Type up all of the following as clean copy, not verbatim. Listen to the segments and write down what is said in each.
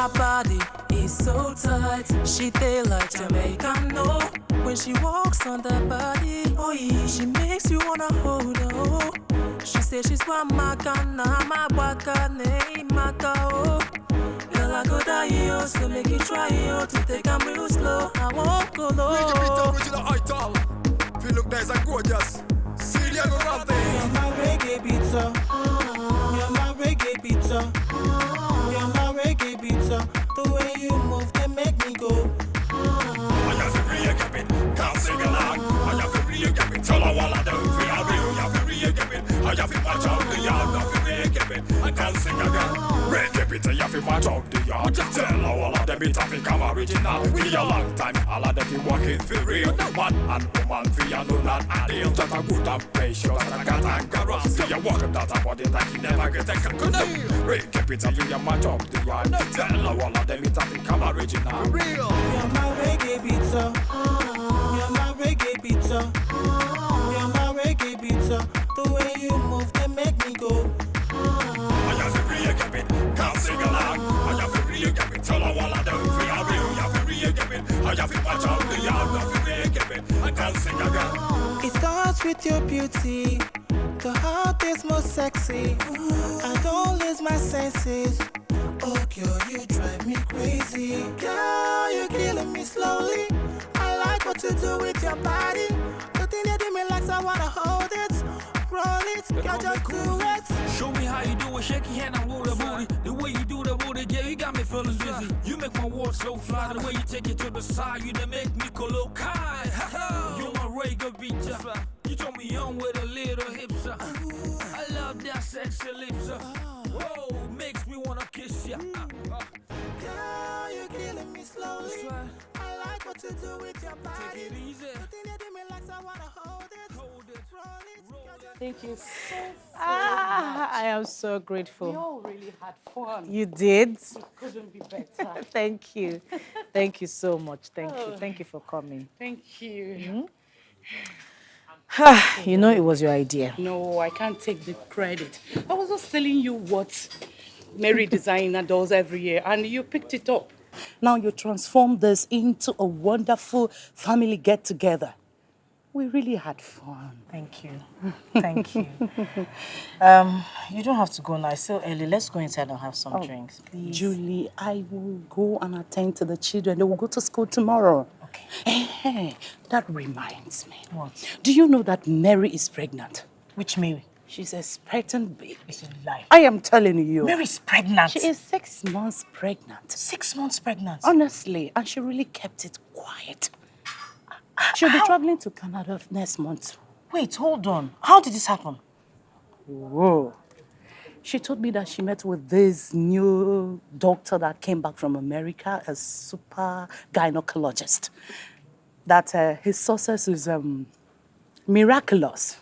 Her body is so tight. She feel like Jamaican, no. When she walks on the body, oh yeah, she makes you wanna hold her. Oh. She says she's one Makana, my Wakane, Makao. Girl, I go die, yo, so make you try, yo, to take a real slow. I won't go low. Make it beat original ital. Feel look nice and gorgeous. See the go round there. You're my reggae pizza. You're my reggae pizza. You're my reggae pizza. The way you move can make me go. I have to re-get it. Can't sing along. I have to re-get it. Tell her what I do. Feel real. I have to re-get it. I have to watch out the yard. I have to re-get it. I can't sing again. Reggae pizza. I have to watch out the yard. Tell her all of them it have become original. For a long time, all of them be working for real. Man and woman for you know not ideal. Just a good and patient. That I got anchor. See you walking that body like you never get a good deal. Reggae pizza. You have match up the yard. Tell her all of them it have become original. Real. You're my reggae pizza. You're my reggae pizza. You're my reggae pizza. The way you move can make me go. I have to re-get it. Can't sing along. I have to re-get it. Tell her all I do. Feel real. I have to re-get it. I have to watch out the yard. I have to re-get it. I can't sing again. It starts with your beauty. The heart is most sexy. I don't lose my senses. Oh girl, you drive me crazy. Girl, you're killing me slowly. I like what you do with your body. The thing you do me like I wanna hold it. Roll it, girl, just do it. Show me how you do it, shake your hand and roll the booty. The way you do the booty, yeah, you got me feeling dizzy. You make my world so fly, the way you take it to the side, you done make me go look high. You're my reggae beater. You told me young with a little hips. I love that sexy lips. Whoa, makes me wanna kiss ya. Girl, you're killing me slowly. I like what you do with your body. Take it easy. The thing you do me like I wanna hold it. Roll it, girl, just Thank you so I am so grateful. We all really had fun. You did? It couldn't be better. Thank you. Thank you so much. Thank you. Thank you for coming. Thank you. You know it was your idea. No, I can't take the credit. I was just telling you what Mary Designer does every year, and you picked it up. Now you transformed this into a wonderful family get-together. We really had fun. Thank you. Thank you. You don't have to go now. It's still early. Let's go inside and have some drinks, please. Julie, I will go and attend to the children. They will go to school tomorrow. Okay. Hey, that reminds me. What? Do you know that Mary is pregnant? Which Mary? She's expecting baby. It's a lie. I am telling you. Mary's pregnant. She is 6 months pregnant. 6 months pregnant. Honestly, and she really kept it quiet. She'll be traveling to Canada next month. Wait, hold on. How did this happen? Whoa. She told me that she met with this new doctor that came back from America, a super gynecologist. That his success is miraculous.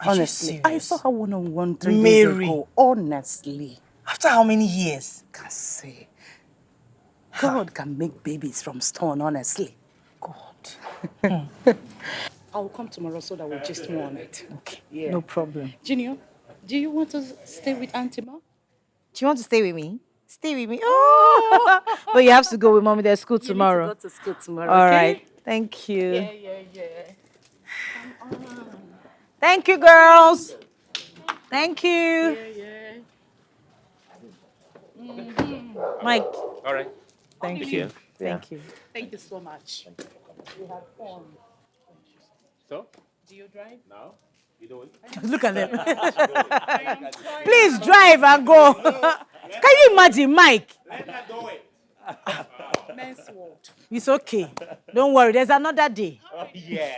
Honestly, I saw her one-on-one 3 days ago. Honestly. After how many years? Can't say. God can make babies from stone, honestly. God. I'll come tomorrow so that we'll just more on it. Okay, Yeah. no problem. Junior, do you want to stay with Auntie Ma? Do you want to stay with me? Stay with me. Oh! But you have to go with mommy. There's school tomorrow. You need to go to school tomorrow, All okay? right. Thank you. Yeah. Come on. Thank you, girls. Thank you. Yeah. Mike. All right. Thank you. Thank you. Thank you so much. We had fun. So, Do you drive? now, you do it. Look at them. Please drive and go. Can you imagine, Mike? Let her do it. Men's world. It's okay. Don't worry. There's another day. Oh, yeah.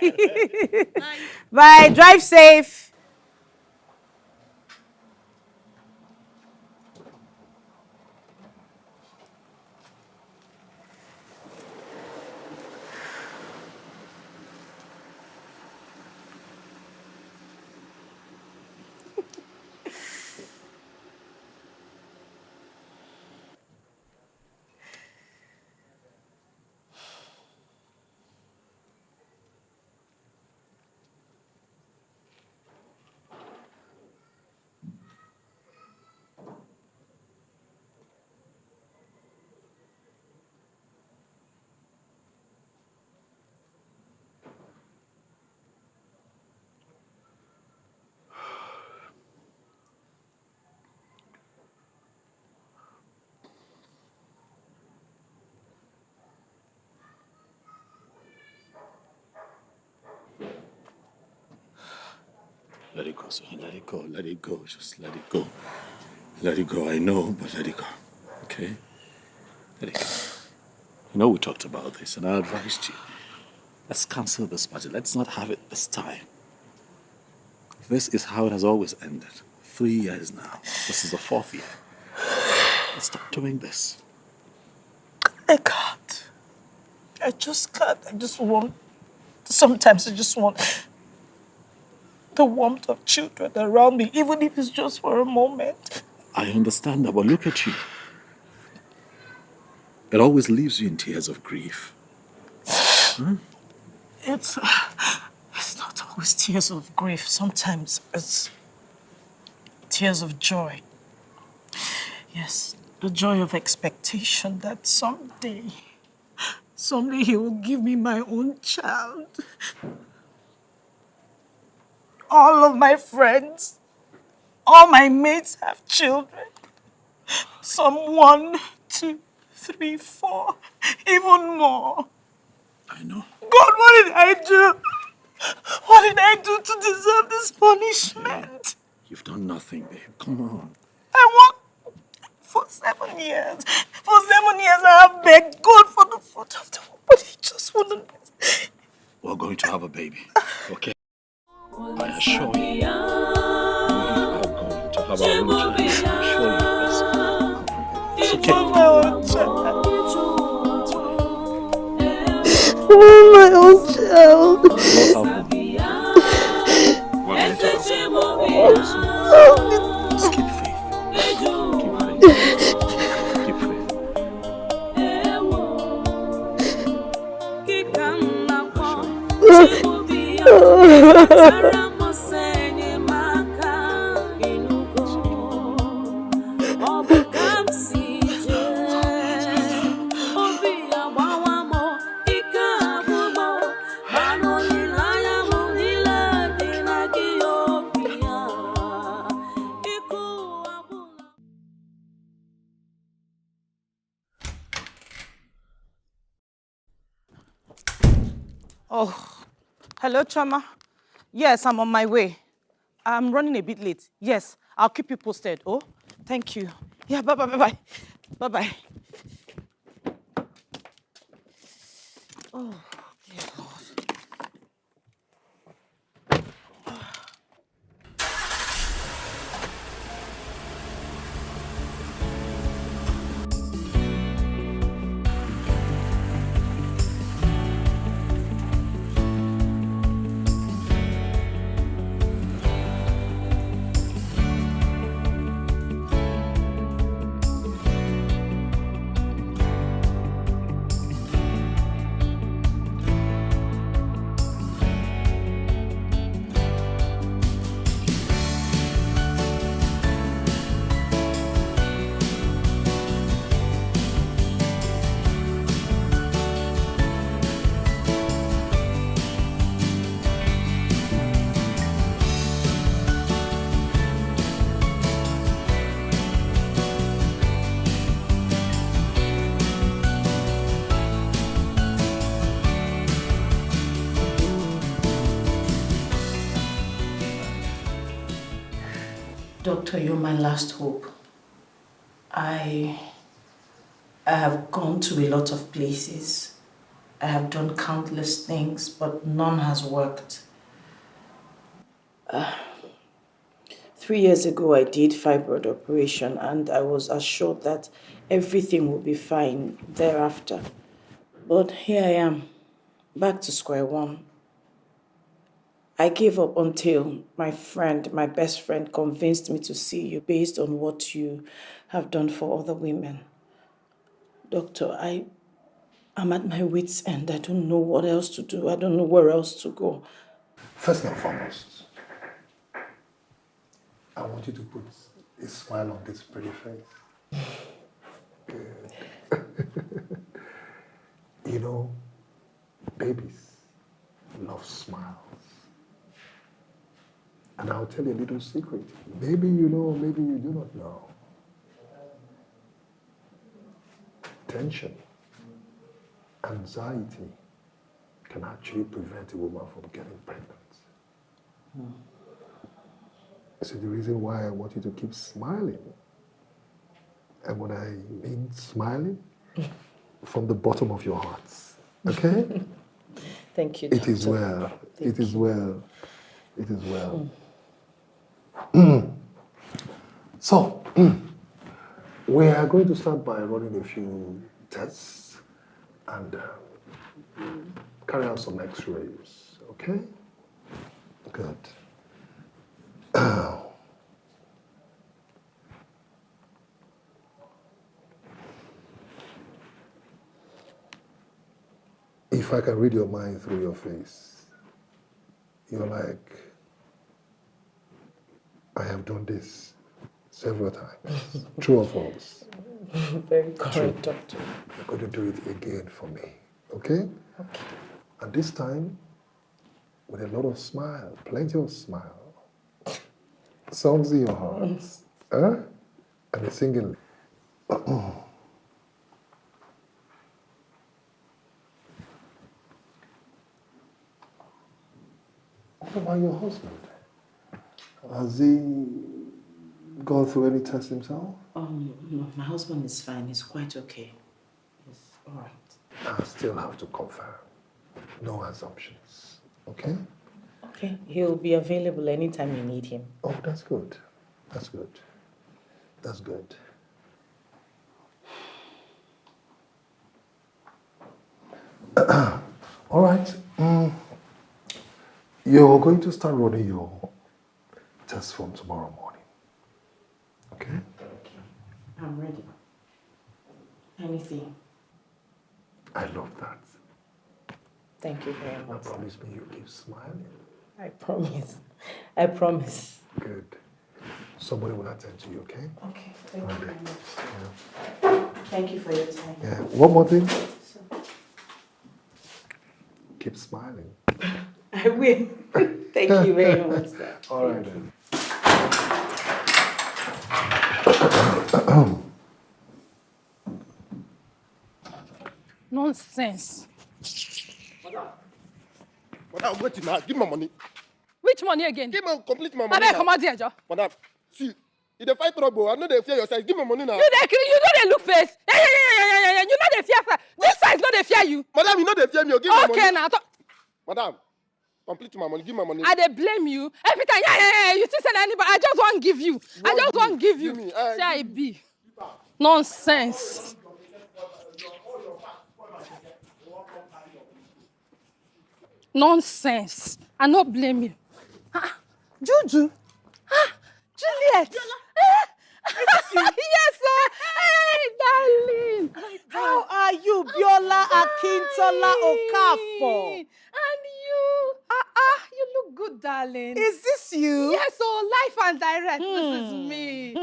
Bye. Drive safe. Let it go, son. Let it go. Let it go. Just let it go. Let it go. I know, but let it go. Okay? Let it go. You know we talked about this, and I advised you. Let's cancel this party. Let's not have it this time. This is how it has always ended. 3 years now. This is the 4th year. Let's stop doing this. I can't. I just can't. Sometimes I just want the warmth of children around me, even if it's just for a moment. I understand that, but look at you. It always leaves you in tears of grief. Huh? It's not always tears of grief. Sometimes it's tears of joy. Yes, the joy of expectation that someday he will give me my own child. All of my friends, all my mates have children. Some 1, 2, 3, 4, even more. I know. God, what did I do? What did I do to deserve this punishment? You've done nothing, babe. Come on. I worked for 7 years. For 7 years I have begged God for the fruit of the womb, but he just wouldn't. We're going to have a baby, okay? I assure you. We are going to have our own child. I assure you this. It's okay. My own child. My own child. We'll have them. We're going to have them. Just keep faith. Keep faith. Oh, hello, Chama. Yes, I'm on my way. I'm running a bit late. Yes, I'll keep you posted. Oh, thank you. Yeah, bye-bye, bye-bye. Bye-bye. Oh, dear God. Doctor, you're my last hope. I have gone to a lot of places. I have done countless things, but none has worked. 3 years ago, I did fibroid operation, and I was assured that everything will be fine thereafter. But here I am, back to square one. I gave up until my best friend, convinced me to see you based on what you have done for other women. Doctor, I'm at my wit's end. I don't know what else to do. I don't know where else to go. First and foremost, I want you to put a smile on this pretty face. Good. You know, babies love smiles. And I'll tell you a little secret. Maybe you know, maybe you do not know. Tension, anxiety can actually prevent a woman from getting pregnant. See, the reason why I want you to keep smiling, and when I mean smiling, from the bottom of your hearts, okay? Thank you, It is doctor. well. It is well. It is well. So, we are going to start by running a few tests and carry out some x-rays, okay? Good. If I can read your mind through your face, you're like, I have done this several times. True or false? Very correct, doctor. You're going to do it again for me, okay? Okay. And this time, with a lot of smile, plenty of smile. Songs in your hearts, huh? And a singing. What about your husband? Has he gone through any tests himself? No, my husband is fine. He's quite okay. He's all right. I still have to confirm. No assumptions, okay? Okay, he'll be available anytime you need him. Oh, that's good. That's good. That's good. All right. You're going to start running your test from tomorrow morning. Okay? Okay, I'm ready. Anything. I love that. Thank you very Now much. promise me you'll keep smiling. I promise. I promise. Good. Somebody will attend to you, okay? Okay, thank you Okay. very much. Yeah. Thank you for your time. Yeah. One more thing. Keep smiling. I will. Thank you very much, sir. All right then. Nonsense. Madam, wait now. Give me my money. Which money again? Give me complete my I money. beg, now. come out here, Joe. Madam, see, if they fight trouble, I know they fear your size. Give me money now. You know they look face. Yeah. You know they fear. This size know they fear you. Madam, you know they fear me. Give me Okay, money. now. Madam, complete my money. Give me my money. I they blame you every time. Yeah. You still say anybody. I just want to give you. I just want to give you. Give me, Say I be. Nonsense. Nonsense. I not blame you. Juju. Juliet. Yes, sir. Hey, darling. How are you, Biola Akintola Okafor? And you. You look good, darling. Is this you? Yes, so life and direct. This is me.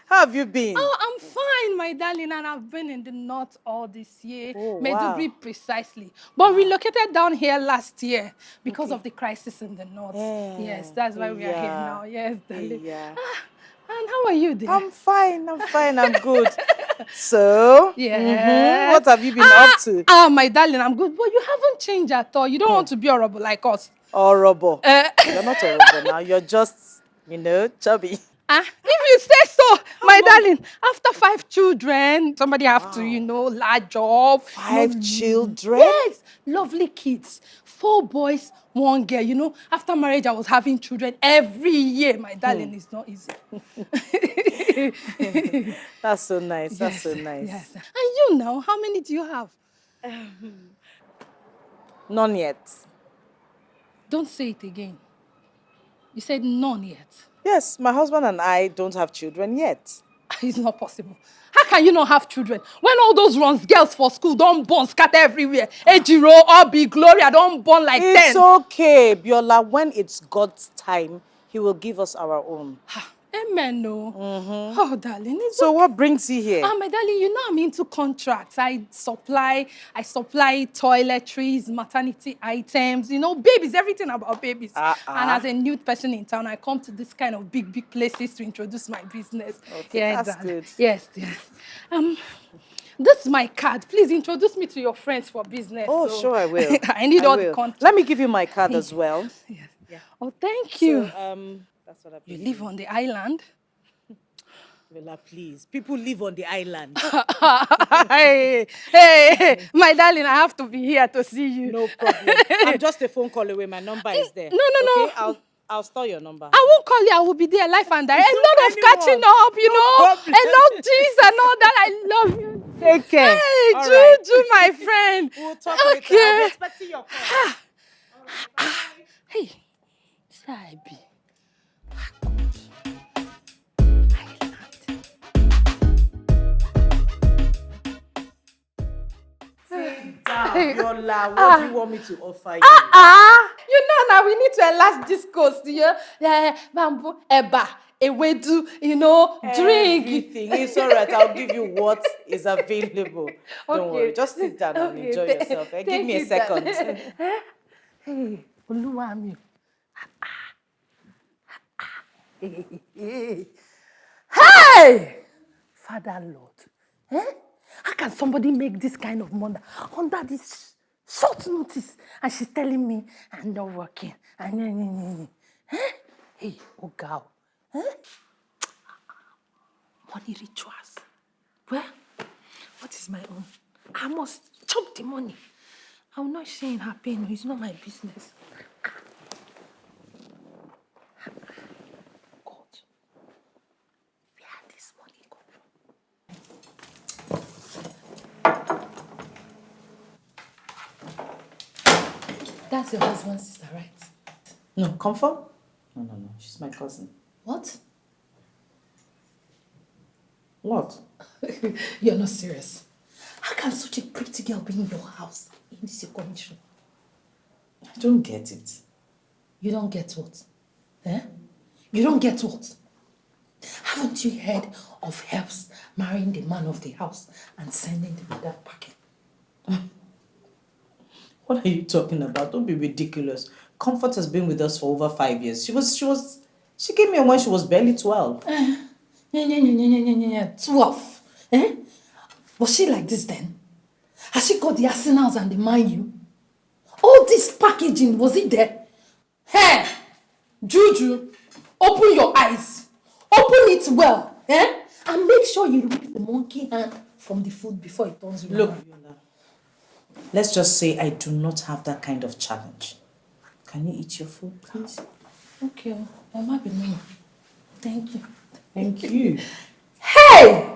How have you been? Oh, I'm fine, my darling, and I've been in the north all this year, Oh, Maiduguri wow. precisely. But relocated down here last year because of the crisis in the north. Yeah. Yes, that's why we are here Yeah. now. Yes, darling. Yeah. And how are you there? I'm fine, I'm good. So, Yes. what have you been up to? My darling, I'm good. But you haven't changed at all. You don't want to be horrible like us. Horrible. You're not horrible now, you're just, chubby. If you say so, my darling, after 5 children, somebody have to, large job. 5 children? Yes, lovely kids. 4 boys, 1 girl. After marriage, I was having children every year. My darling, it's not easy. That's so nice, that's so nice. Yes. And you now, how many do you have? None yet. Don't say it again. You said none yet. Yes, my husband and I don't have children yet. It's not possible. How can you not have children? When all those runs girls for school don't born scatter everywhere. Ejiro, Obi, Gloria don't born like 10. It's okay, Biola. When it's God's time, He will give us our own. Amen, no. Oh, darling. So what brings you here? My darling, you know I'm into contracts. I supply toiletries, maternity items, babies, everything about babies. And as a new person in town, I come to this kind of big places to introduce my business. Okay, Yeah, that's darling. good. Yes. This is my card. Please introduce me to your friends for business. Oh, So sure, I will. I need all the will. contacts. Let me give you my card as well. Yes. Yeah. Oh, thank you. So, That's what I You believe. live on the island? Villa, please. People live on the island. hey, my darling, I have to be here to see you. No problem. I'm just a phone call away. My number is there. No. Okay, I'll store your number. I won't call you. I will be there live and direct. A lot of catching up, you know. problem. A lot of things and all that. I love you. Take care. Hey, All Juju, my friend. We'll talk later. I'll be expecting your call. Hey, say I be. Sit down, Yola. What do you want me to offer you? You know now we need to enlarge this coast, yeah, bamboo, eba, ewedu, you know, drink. Everything. It's all right. I'll give you what is available. Don't worry. Just sit down and enjoy yourself. Give me a second. Hey, Oluwami. Hey! Father Lord. How can somebody make this kind of money under this short notice? And she's telling me I'm not working. Hey, oh girl. Money rituals. Well, what is my own? I must chop the money. I'm not saying her pain. It's not my business. God, where this money come from? That's your husband's sister, right? No, Comfort? No. She's my cousin. What? What? You're not serious. How can such a pretty girl be in your house in this condition? I don't get it. You don't get what? You don't get what? Haven't you heard of helps marrying the man of the house and sending them that packet? What are you talking about? Don't be ridiculous. Comfort has been with us for over 5 years. She came here when she was barely 12. 12. Was she like this then? Has she got the arsenals and the mind you? All this packaging, was it there? Hey, Juju, open your eyes. Open it well, and make sure you remove the monkey hand from the food before it turns you. Look, let's just say I do not have that kind of challenge. Can you eat your food, please? Okay, I might be me. Thank you. Thank you. Hey!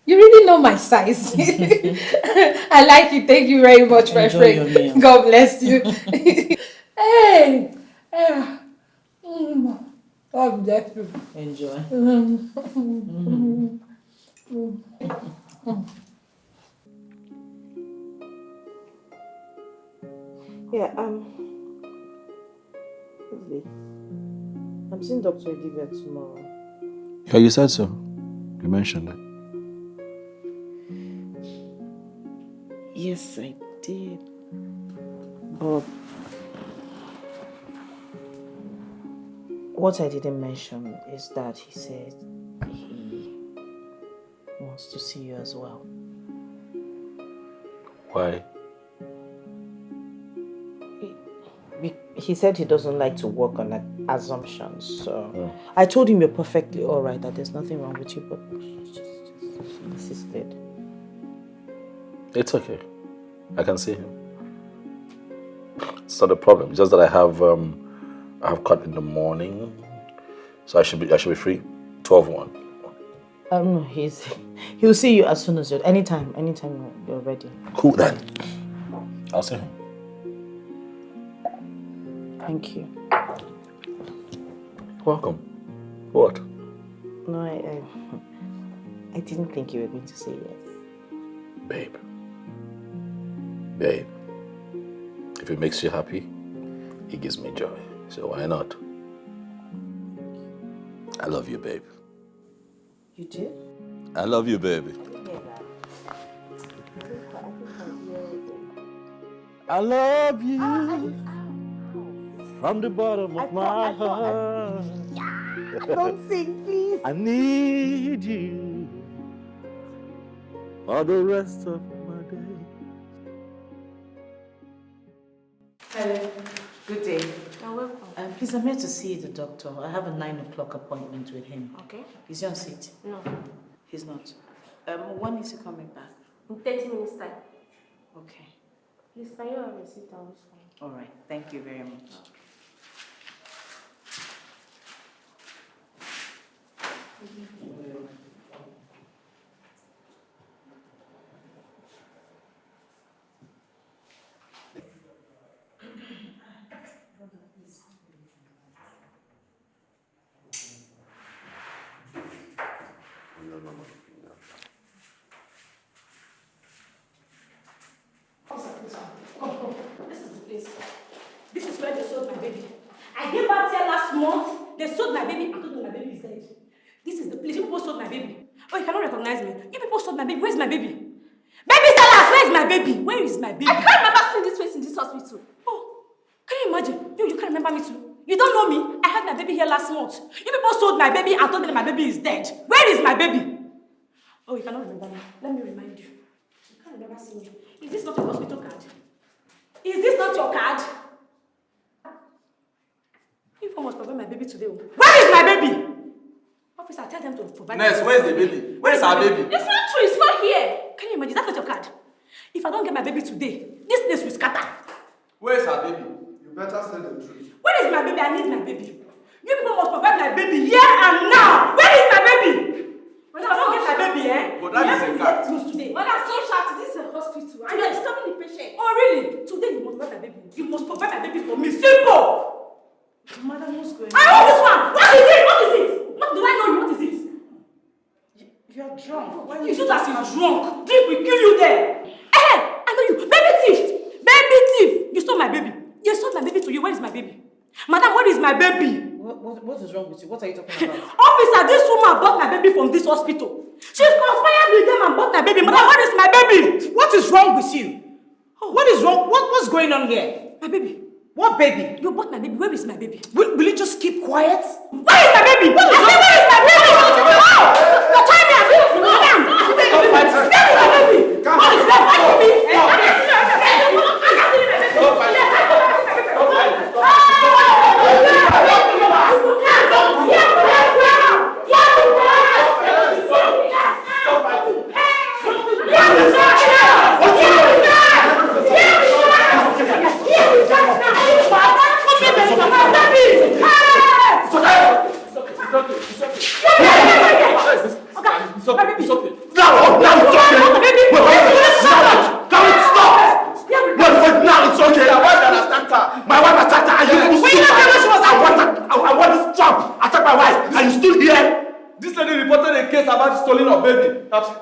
You really know my size. I like it. Thank you very much, my friend. Enjoy your meal. God bless you. Hey! God bless you. Enjoy. Yeah, Lovely. I'm seeing Dr. Olivia tomorrow. Yeah, you said so. You mentioned it. Yes, I did. But what I didn't mention is that he said he wants to see you as well. Why? He said he doesn't like to work on assumptions, so I told him you're perfectly all right, that there's nothing wrong with you, but he just insisted. It's okay. I can see him. It's not a problem. It's just that I have cut in the morning, so I should be free. 12:01. No, he'll see you as soon as anytime you're ready. Cool then. I'll see him. Thank you. Welcome. What? No, I didn't think you were going to say yes. Babe. Babe. If it makes you happy, it gives me joy. So why not? I love you, babe. You do? I love you, baby. I love you from the bottom of my heart. Don't sing, please. I need you for the rest of my day. Hello. Good day. You're welcome. Please, I'm here to see the doctor. I have a 9 o'clock appointment with him. Okay. Is he on seat? No. He's not. When is he coming back? In 30 minutes time. Okay. Please, can you have a seat down this one? All right. Thank you very much. This is the place. This is where they sold my baby. I gave birth here last month. They sold my baby. I told them my baby is dead. This is the place. You people sold my baby. Oh, you cannot recognize me. You people sold my baby. Where's my baby? Baby sellers, where is my baby? Where is my baby? I can't remember seeing this face in this hospital. Oh, can you imagine? You can't remember me too. You don't know me. I had my baby here last month. You people sold my baby and told me that my baby is dead. Where is my baby? Oh, you cannot remember me. Let me remind you. You can't remember seeing me. Is this not your hospital card? Is this not your card? You people must provide my baby today. Where is my baby? Officer, tell them to provide. Nurse, where's the baby? Where is our baby? It's not true. It's not here. Can you imagine? That's not your card. If I don't get my baby today, this place will scatter. Where is our baby? You better tell the truth. Where is my baby? I need my baby. You people must provide my baby here and now. Where is my baby? If I don't get my baby, But that is a card. Today. Well, that's so sharp. This is a hospital. And you're disturbing the patient. Oh, really? Today you must provide my baby. You must provide my baby for me. Simple. Madam, what's going on? I want this one. What is it? What is it? What do I know you? What is it? You're drunk. Why You should have been drunk. Drink will kill you there. I know you. Baby thief. Baby thief. You stole my baby. You sold my baby to you. Where is my baby? Madam, where is my baby? What is wrong with you? What are you talking about? Officer, this woman bought my baby from this hospital. She's conspired with them and bought my baby. Madam, where is my baby? What is wrong with you? What is wrong? What's going on here? My baby. What baby? You bought my baby. Where is my baby? Will you just keep quiet? Where is my baby? Where is my baby? You're trying me. Madam, where is my baby? What is my baby?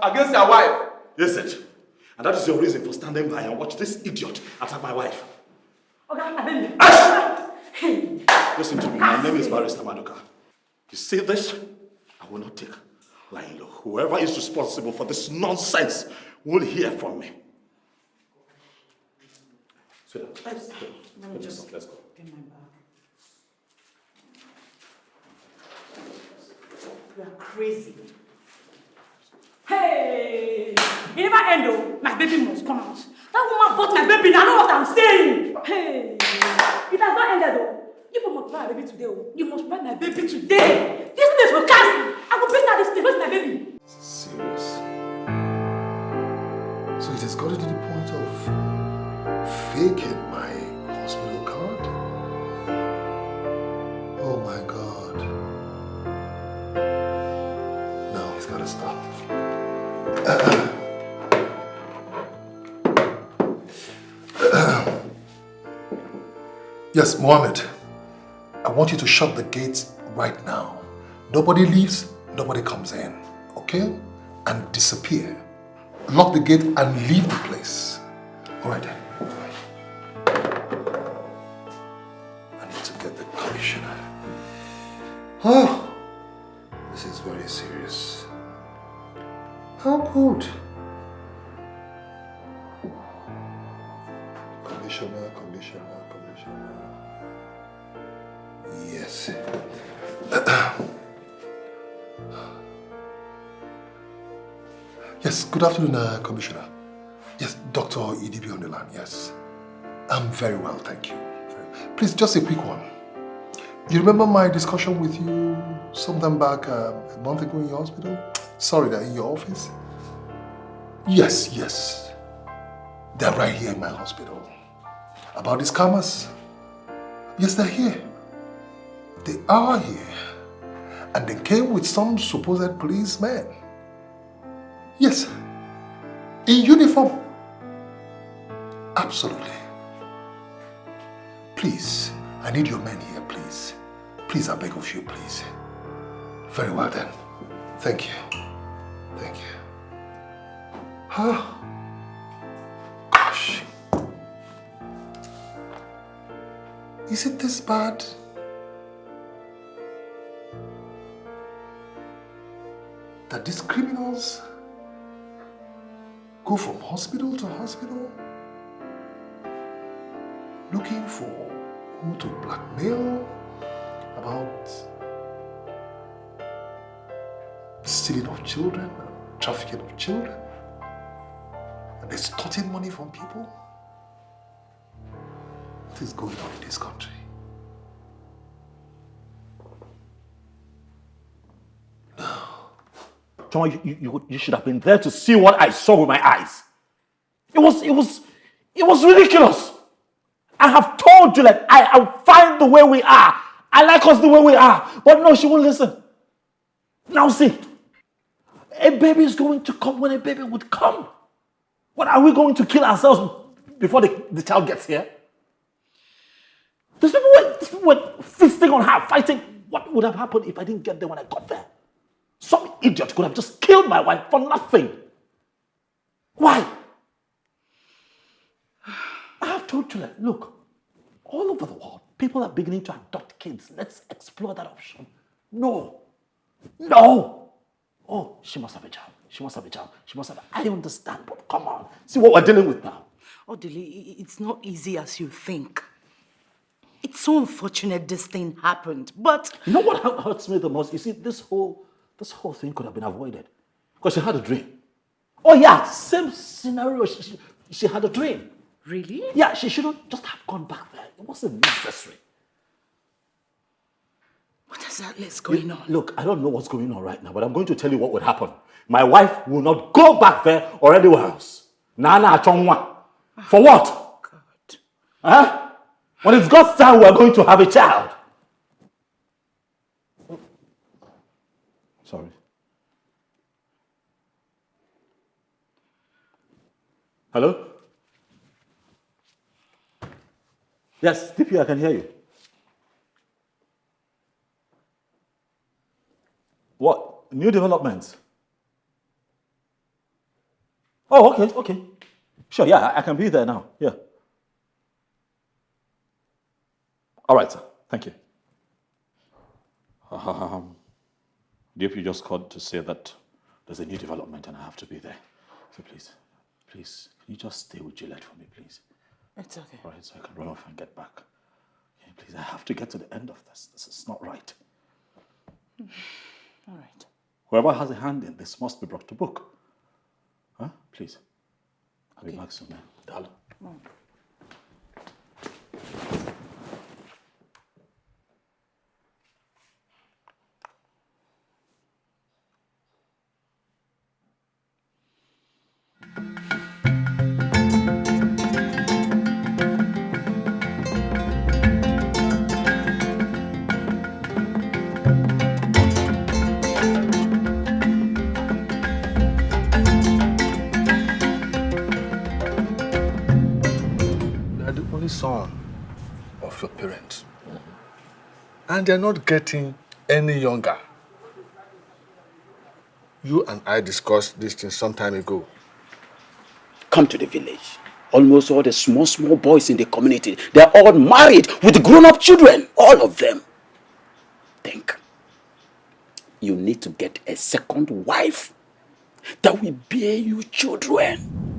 Against your wife. Yes, it. And that is your reason for standing by and watch this idiot attack my wife. Okay, my baby. Listen to me. My name is Barrister Maduka. You see this? I will not take lying low. Whoever is responsible for this nonsense will hear from me. Sweetheart, let's go. Get my bag. You are crazy. Hey! It never end though. My baby must come out. That woman bought my baby. I know what I'm saying. Hey! It has not ended though. You must buy my baby today. You must buy my baby today. This place will cancel. I will bring out this thing. Where's my baby? Serious. So it has gotten to the point of faking my hospital card? Oh my God. No, it's gotta stop. Yes, Mohammed. I want you to shut the gates right now. Nobody leaves, nobody comes in, okay? And disappear. Lock the gate and leave the place. All right then. I need to get the commissioner. Oh, this is very serious. How good. Commissioner. Yes. Yes, good afternoon, Commissioner. Yes, Dr. Ini Edo on the line, yes. I'm very well, thank you. Very Please, just a quick one. You remember my discussion with you sometime back a month ago in your hospital? Sorry, that in your office? Yes. They're right here in my hospital. About these scammers? Yes, they're here. They are here. And they came with some supposed policemen. Yes. In uniform. Absolutely. Please, I need your men here, please. Please, I beg of you, please. Very well then. Thank you. Thank you. Gosh. Is it this bad? That these criminals go from hospital to hospital looking for who to blackmail about stealing of children, trafficking of children, and extorting money from people? What is going on in this country? John, you should have been there to see what I saw with my eyes. It was ridiculous. I have told you that I'll find the way we are. I like us the way we are. But no, she won't listen. Now see, a baby is going to come when a baby would come. What, are we going to kill ourselves before the child gets here? These people were feasting on her, fighting. What would have happened if I didn't get there when I got there? Some idiot could have just killed my wife for nothing. Why? I have told you that, look, all over the world, people are beginning to adopt kids. Let's explore that option. No. Oh, she must have a child. She must have I understand, but come on. See what we're dealing with now. Odili, it's not easy as you think. It's so unfortunate this thing happened, but... You know what hurts me the most? You see, this whole thing could have been avoided. Because she had a dream. Oh yeah, same scenario. She had a dream. Really? Yeah, she shouldn't just have gone back there. It wasn't necessary. What exactly is going on? Look, I don't know what's going on right now, but I'm going to tell you what would happen. My wife will not go back there or anywhere else. Nana Chongwa. For what? God. Huh? When it's God's time, we're going to have a child. Sorry. Hello? Yes, DP, I can hear you. What? New developments? Oh, okay. Sure, yeah, I can be there now. Yeah. All right, sir. Thank you. DP just called to say that there's a new development and I have to be there. So please, can you just stay with Gillette for me, please? It's okay. All right, so I can run off and get back. Okay, please, I have to get to the end of this. This is not right. All right. Whoever has a hand in this must be brought to book. Huh? Please. I'll be back soon, man. Darling. Son of your parents, and they're not getting any younger. You and I discussed this thing some time ago. Come to the village. Almost all the small boys in the community, they're all married with grown-up children, all of them. Think. You need to get a second wife that will bear you children.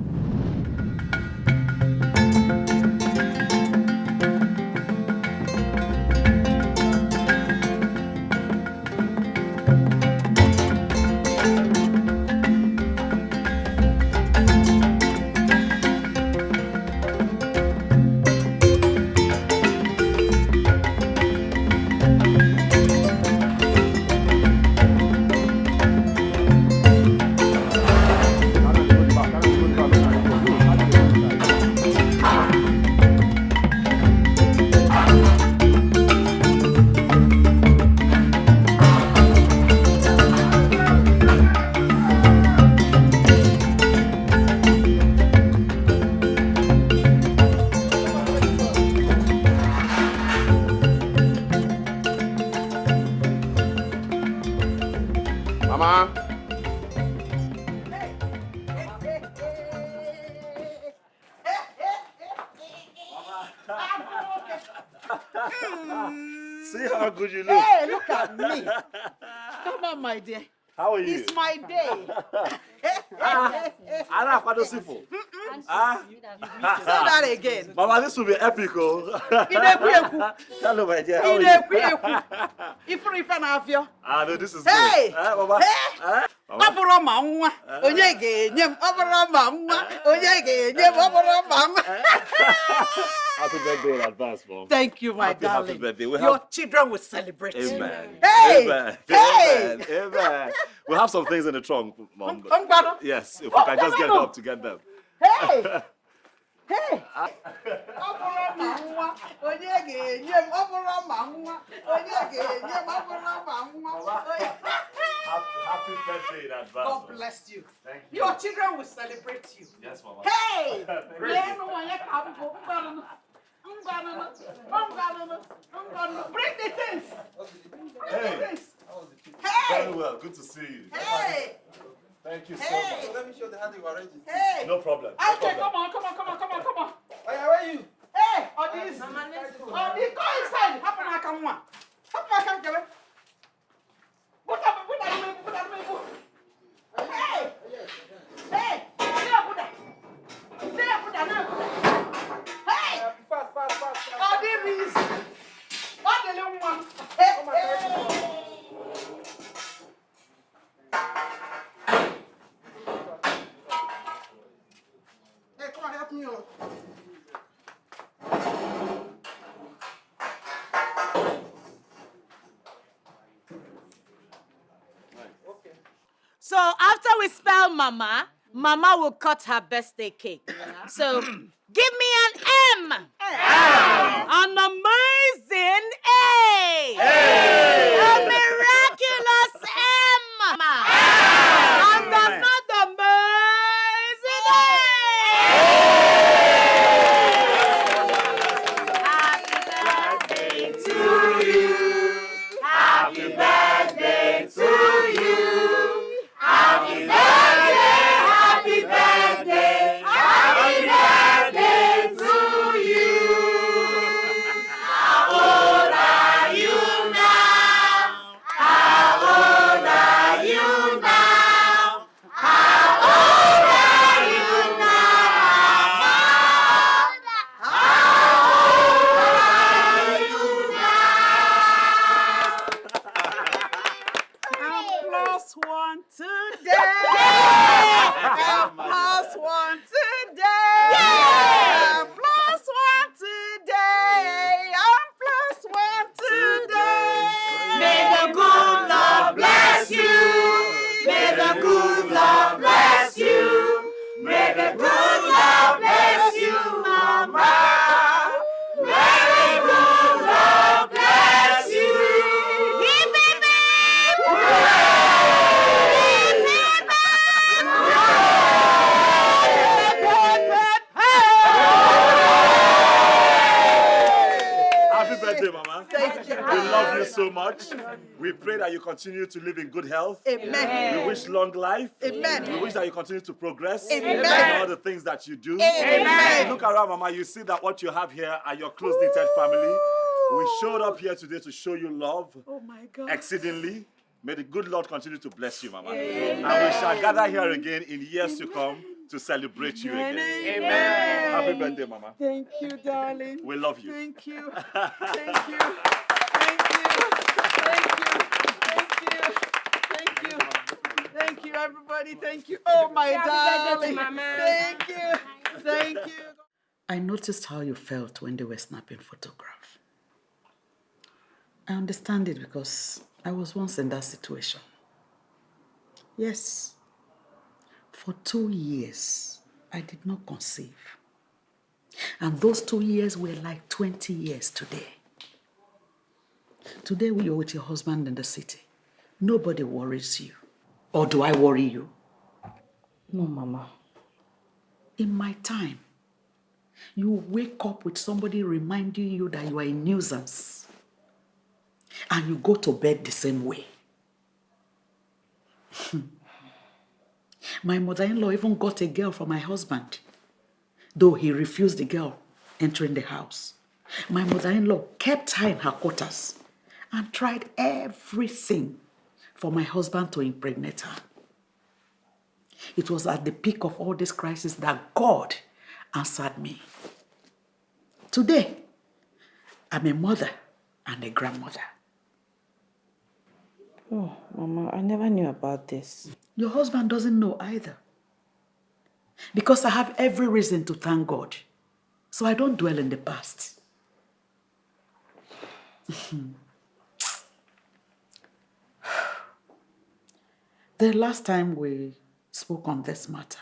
Mama. See how good you look. Hey, look at me. Come on, my dear. How are you? It's my day. Anna, what does it for? Say that again. Mama, this will be epic, oh. Hello, my dear. How are you? Ah, no, this is Hey! good. Mama. Hey! Mama. Happy birthday in advance, Mom. Thank you, my darling. Happy birthday. Your children will celebrate. Amen. Hey! Amen. Hey! Amen. Amen. We have some things in the trunk, Mom. Yes, if we can just get help to get them. Hey! Hey! Happy birthday in advance. God bless you. Thank you. Your children will celebrate you. Yes, Mama. Hey! Praise Bring the things. Hey. Hey! Very well. Good to see you. Hey! Thank you so Hey! much. Let me show the hand you arranged. Hey! No problem. No Okay, problem. come on. Where are you? Hey! All these. Go inside. Put Hey! Hey! Hey! Fast. All these. All the little ones. Hey! Hey, come on, help me. So after we spell Mama, Mama will cut her birthday cake. So give me an M. An amazing A. A miraculous M. And another amazing A. Happy birthday to you. Happy birthday to you. Happy birthday to you. How old are you now? How old are you now? How old are you now? How old are you now? I'm plus one today. I'm plus one today. I'm plus one today. I'm plus one today. May the good Lord bless you. May the good Lord bless you. May the good Lord bless you, Mama. May the good Lord bless you. Hip, hip, hip. Hooray! Hip, hip, hip. Happy birthday, Mama. Thank you. We love you so much. We pray that you continue to live in good health. Amen. We wish long life. Amen. We wish that you continue to progress Amen. in all the things that you do. Amen. Look around, Mama. You see that what you have here are your close-knitted family. We showed up here today to show you love Oh my God. exceedingly. May the good Lord continue to bless you, Mama. And we shall gather here again in years to come to celebrate you again. Amen. Happy birthday, Mama. Thank you, darling. We love you. Thank you. Thank you. Thank you. Thank you. Thank you. Thank you. Thank you, everybody. Thank you. Oh, my darling. Thank you. Thank you. I noticed how you felt when they were snapping photographs. I understand it because I was once in that situation. Yes, for 2 years, I did not conceive. And those 2 years were like 20 years today. Today, you're with your husband in the city. Nobody worries you. Or do I worry you? No, Mama. In my time, you wake up with somebody reminding you that you are a nuisance. And you go to bed the same way. My mother-in-law even got a girl for my husband, though he refused the girl entering the house. My mother-in-law kept her in her quarters and tried everything for my husband to impregnate her. It was at the peak of all this crisis that God answered me. Today, I'm a mother and a grandmother. Oh, Mama, I never knew about this. Your husband doesn't know either. Because I have every reason to thank God. So I don't dwell in the past. The last time we spoke on this matter,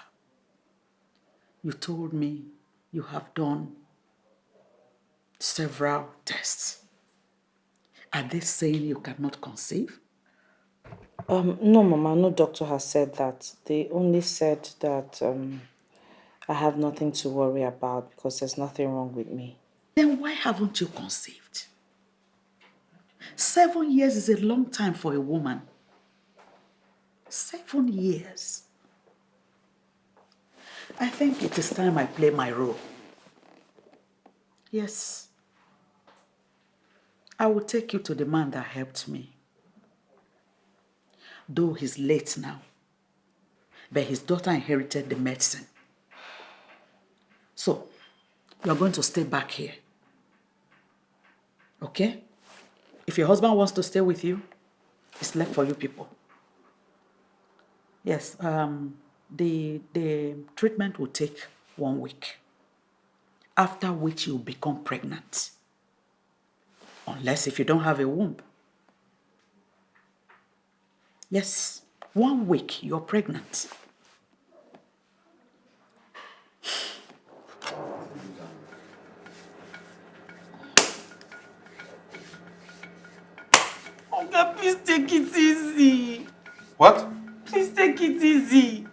you told me you have done several tests. Are they saying you cannot conceive? No, Mama, no doctor has said that. They only said that I have nothing to worry about because there's nothing wrong with me. Then why haven't you conceived? 7 years is a long time for a woman. 7 years. I think it is time I play my role. Yes. I will take you to the man that helped me. Though he's late now, but his daughter inherited the medicine. So, you're going to stay back here. Okay? If your husband wants to stay with you, it's left for you people. Yes, the treatment will take 1 week, after which you'll become pregnant. Unless if you don't have a womb. Yes, 1 week, you're pregnant. Oga, please take it easy. What? Please take it easy.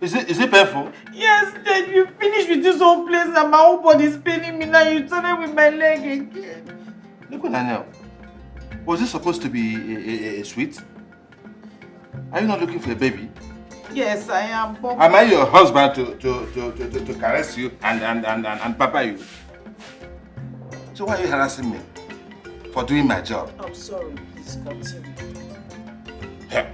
Is it painful? Yes, then you finish with this whole place and my whole body is paining me now. You turn it with my leg again. Look what I know. Was this supposed to be a sweet? Are you not looking for a baby? Yes, I am. But Am I your husband to caress you and pamper you? So why are you harassing me for doing my job? I'm sorry, please continue. Yeah.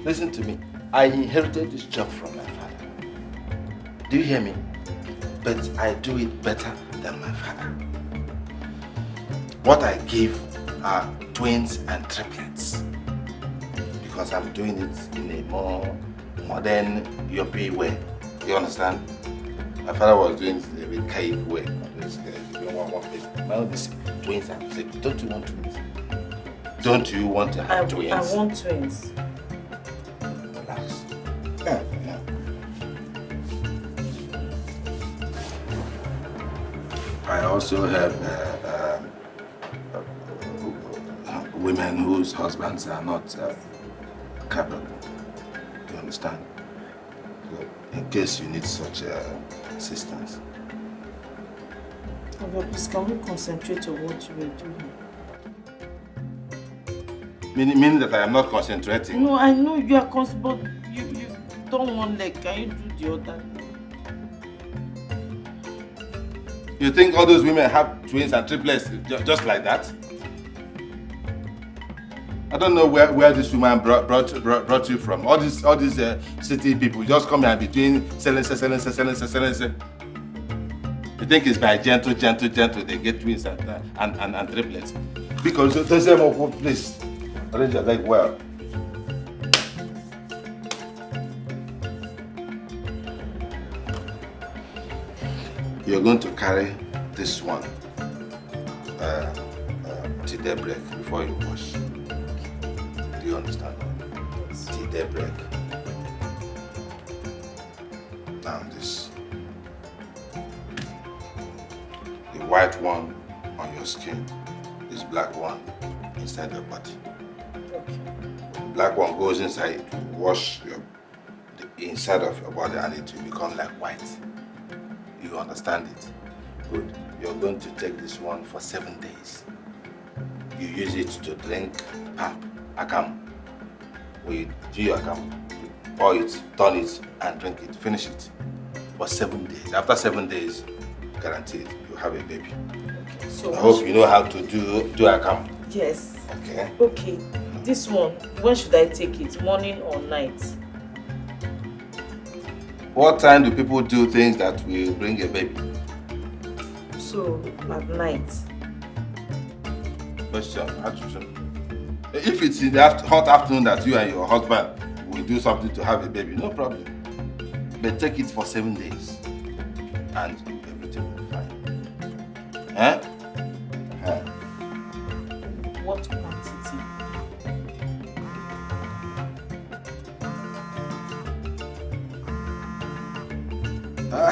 Listen to me. I inherited this job from my father. Do you hear me? But I do it better than my father. What I give are twins and triplets. Because I'm doing it in a more modern, European way. You understand? My father was doing it in a bit cake way. My own is twins and triplets. Don't you want twins? Don't you want to have twins? I want twins. Relax. I also have women whose husbands are not capable. You understand? So in case you need such assistance. Okay, please, can we concentrate on what you were doing? Meaning that I am not concentrating? No, I know you are but you don't want leg. Can you do the other? You think all those women have twins and triplets just like that? I don't know where this woman brought you from. All these city people just come here and be doing selling. You think it's by gentle they get twins and triplets? Because there's them of one place. Arrange your leg well. You're going to carry this one till daybreak before you wash. Do you understand? Till daybreak. Now this. The white one on your skin is black one inside your body. Okay. The black one goes inside to wash the inside of your body and it will become like white. You understand it? Good. You're going to take this one for 7 days. you use it to drink akam. We do your akam, you pour it, turn it, and drink it, finish it. For 7 days. After 7 days, guaranteed, you have a baby. Okay, so I hope you know how to do akam. Yes. Okay. Okay. This one, when should I take it? Morning or night? What time do people do things that will bring a baby? So, at night. Question. If it's in the hot afternoon that you and your husband will do something to have a baby, no problem. But take it for 7 days and everything will be fine. Huh? Huh. What quantity? I'm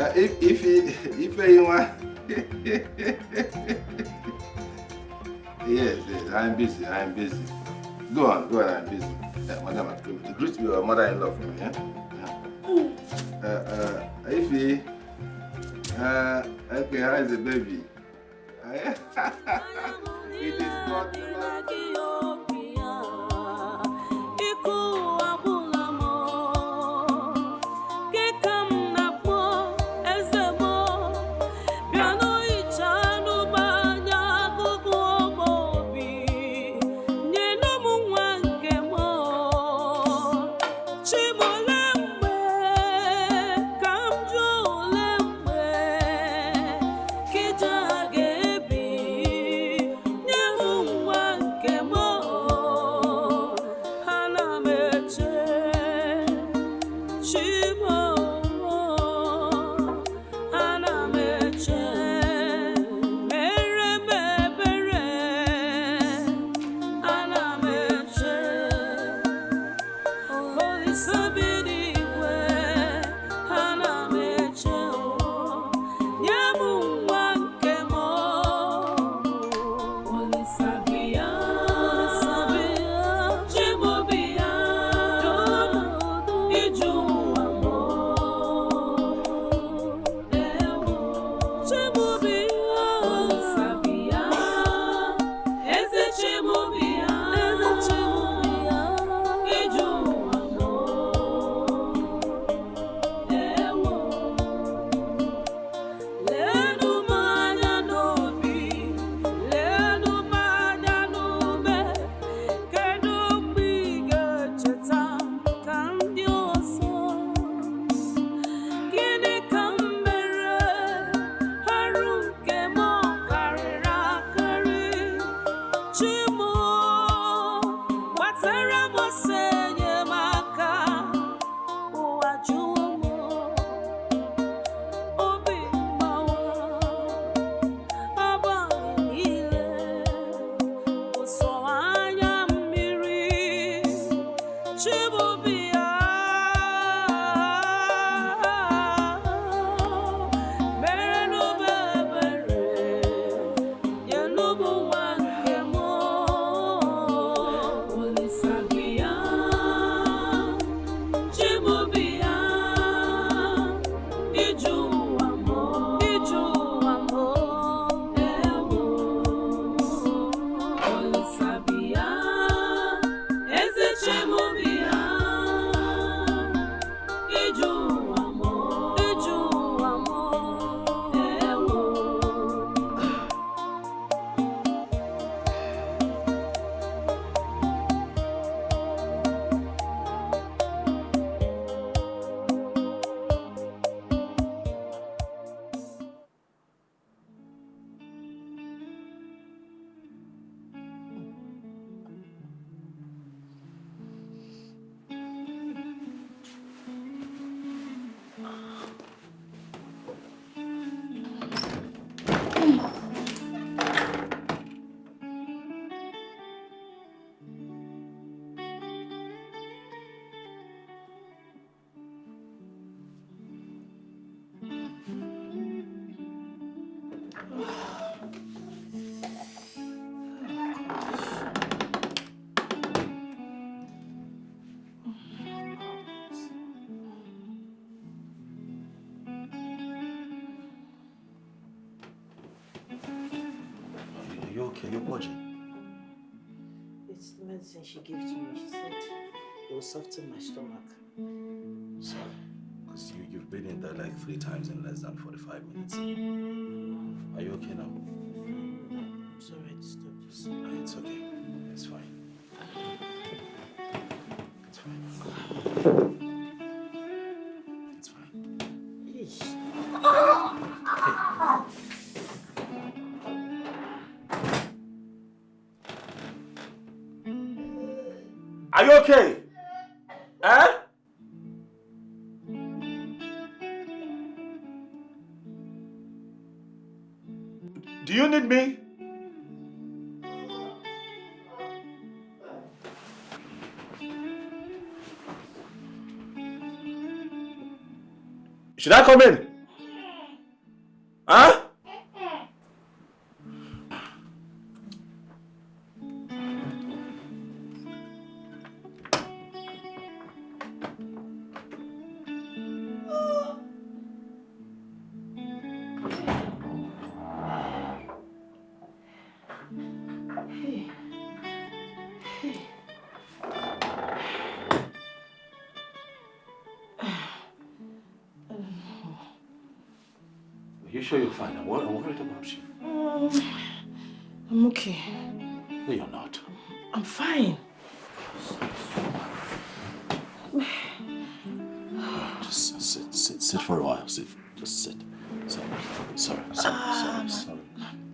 sorry. If anyone, yes, I'm busy. Go on, I'm busy. Madam, greet your mother-in-law for me, yeah? Ify, okay, how is the baby? It is not okay? You're purging. It's the medicine she gave to me. She said it will soften my stomach. Sorry. Because you've been in there like 3 times in less than 45 minutes. Are you okay now? I'm sorry I disturbed you. No, it's okay. It's fine. It's fine. It's fine. Are you okay? Eh? Do you need me? Should I come in? Huh? Are you sure you're fine? I'm worried about you. I'm okay. No, you're not. I'm fine. Just sit for a while. Sit. Just sit. Sorry.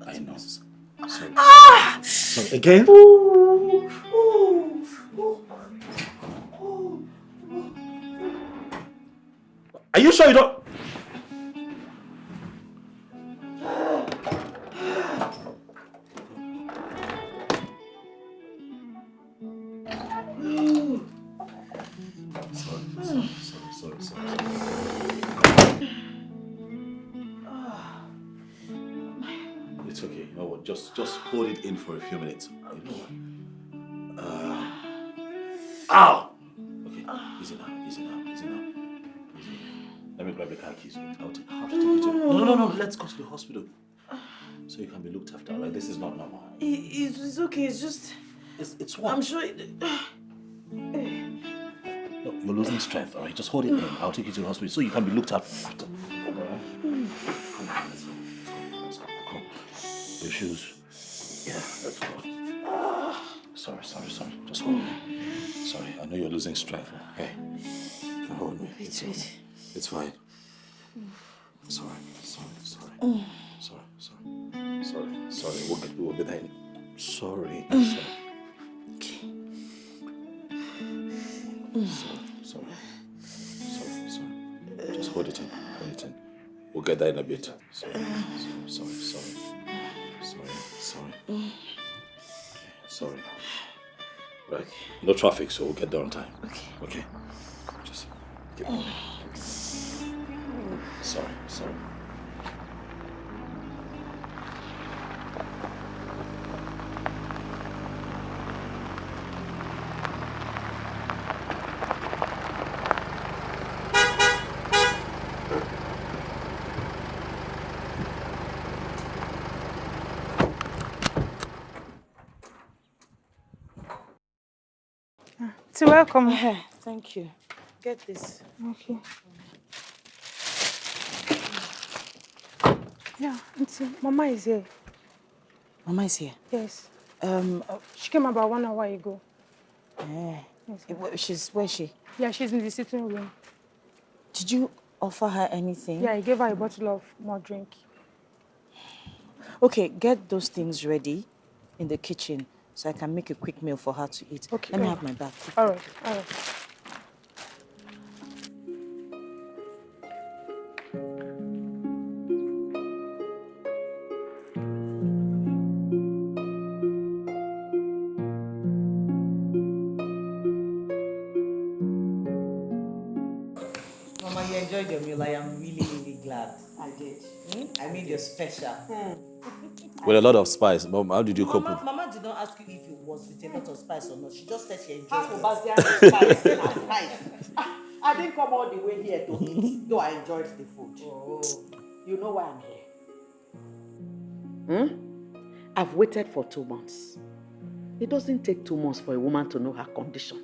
I know. Sorry. Sorry. Again? Are you sure you don't? Sorry. It's okay. You know what? Just hold it in for a few minutes. You know what? Ow! Okay. Easy now. Let me grab the car keys. I'll have to take you to... No. Let's go to the hospital. So you can be looked after. Like, this is not normal. It's okay. It's just... It's what? I'm sure... No, you're losing strength, alright? Just hold it in. I'll take you to the hospital so you can be looked after. Let's go. Come. Your shoes. Yeah, let's go. Sorry. Just hold me. Sorry, I know you're losing strength. Hey, you can hold me. Wait. It's fine. Sorry. We'll be there. Sorry. Okay. Sorry. Just hold it in. We'll get there in a bit. Sorry. Right. No traffic, so we'll get there on time. Okay. Just keep moving. Sorry. So welcome. Thank you. Get this. Okay. Yeah, Auntie, Mama is here. Mama is here? Yes. She came about 1 hour ago. Yes, where is she? Yeah, she's in the sitting room. Did you offer her anything? Yeah, I gave her a bottle of more drink. Okay, get those things ready in the kitchen so I can make a quick meal for her to eat. Okay. Let me have my bag. All right. Mama, you enjoyed your meal. I am really glad. I did. I made you special. With a lot of spice. Mom, how did you cope with? Mama did not ask you if it was with a lot of spice or not. She just said she enjoyed it. Spice. I didn't come all the way here to eat, though I enjoyed the food. Oh. You know why I'm here? I've waited for 2 months. It doesn't take 2 months for a woman to know her condition.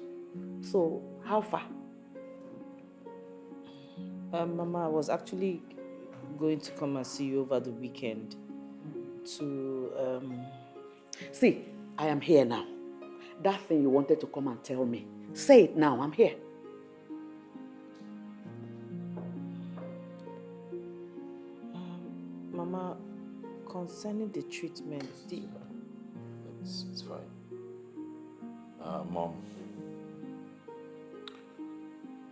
So, how far? Mama, I was actually going to come and see you over the weekend to, See, I am here now. That thing you wanted to come and tell me, say it now, I'm here. Mama, concerning the treatment, It's fine. Mom,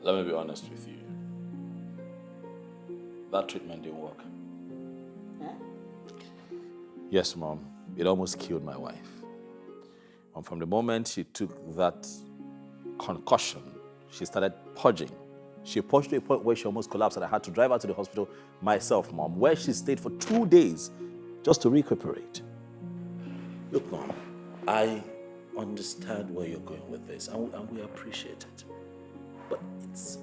let me be honest with you. That treatment didn't work. Huh? Yes, Mom. It almost killed my wife. And from the moment she took that concussion, she started purging. She purged to a point where she almost collapsed and I had to drive her to the hospital myself, Mom, where she stayed for 2 days just to recuperate. Look, Mom, I understand where you're going with this and we appreciate it. But it's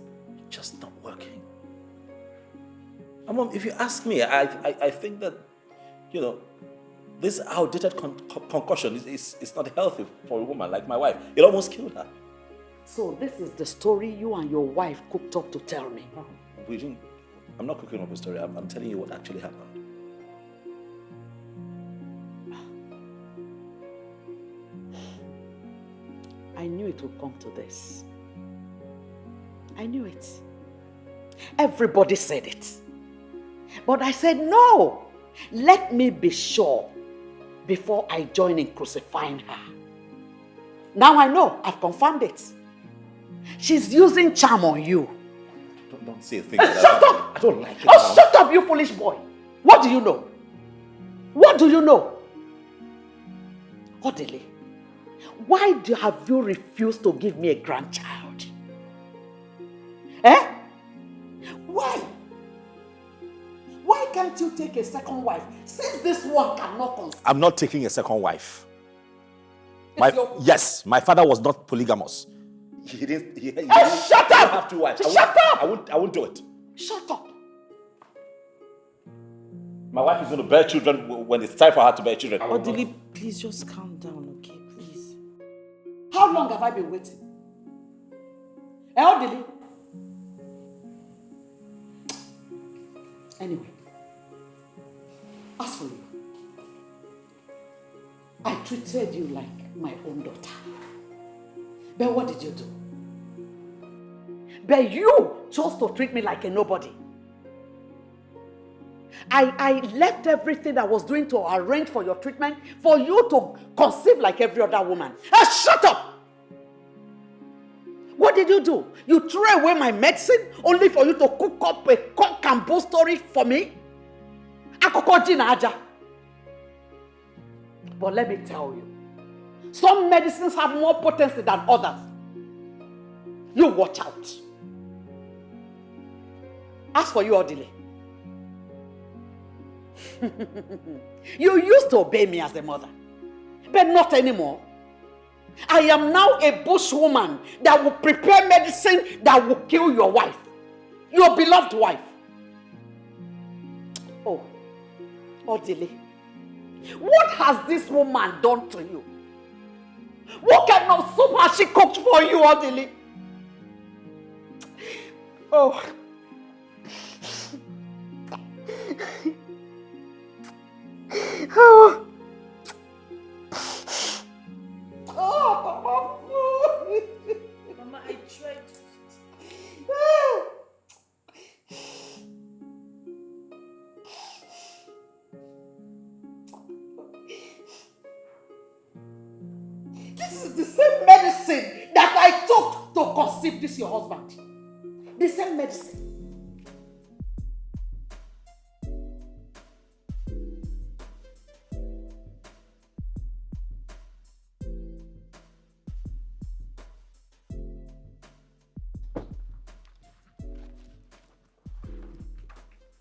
just not working. And Mom, if you ask me, I think that, this outdated concussion is not healthy for a woman like my wife. It almost killed her. So this is the story you and your wife cooked up to tell me. I'm not cooking up a story. I'm telling you what actually happened. I knew it would come to this. I knew it. Everybody said it. But I said, no, let me be sure before I join in crucifying her. Now I know, I've confirmed it. She's using charm on you. Don't say a thing like that. Shut up! I don't like it. Oh, shut up, you foolish boy. What do you know? What do you know? Odile, why have you refused to give me a grandchild? Eh? Why? Why can't you take a second wife since this one cannot conceive? I'm not taking a second wife. Yes, my father was not polygamous. He didn't. Shut up! Have 2 wives. Shut up! I won't do it. Shut up! My wife is going to bear children when it's time for her to bear children. Odile, please just calm down, okay? Please. How long have I been waiting? Odile? Anyway, as for you, I treated you like my own daughter. But what did you do? But you chose to treat me like a nobody. I left everything I was doing to arrange for your treatment for you to conceive like every other woman. Shut up! What did you do? You threw away my medicine only for you to cook up a cock and bull story for me? But let me tell you, some medicines have more potency than others. You watch out. As for you, Odile, you used to obey me as a mother, but not anymore. I am now a bushwoman that will prepare medicine that will kill your wife, your beloved wife. Oh, Odile, what has this woman done to you? What kind of soup has she cooked for you, Odile? Oh. Oh. Oh, Mama, I tried. This is the same medicine that I took to conceive this your husband. The same medicine.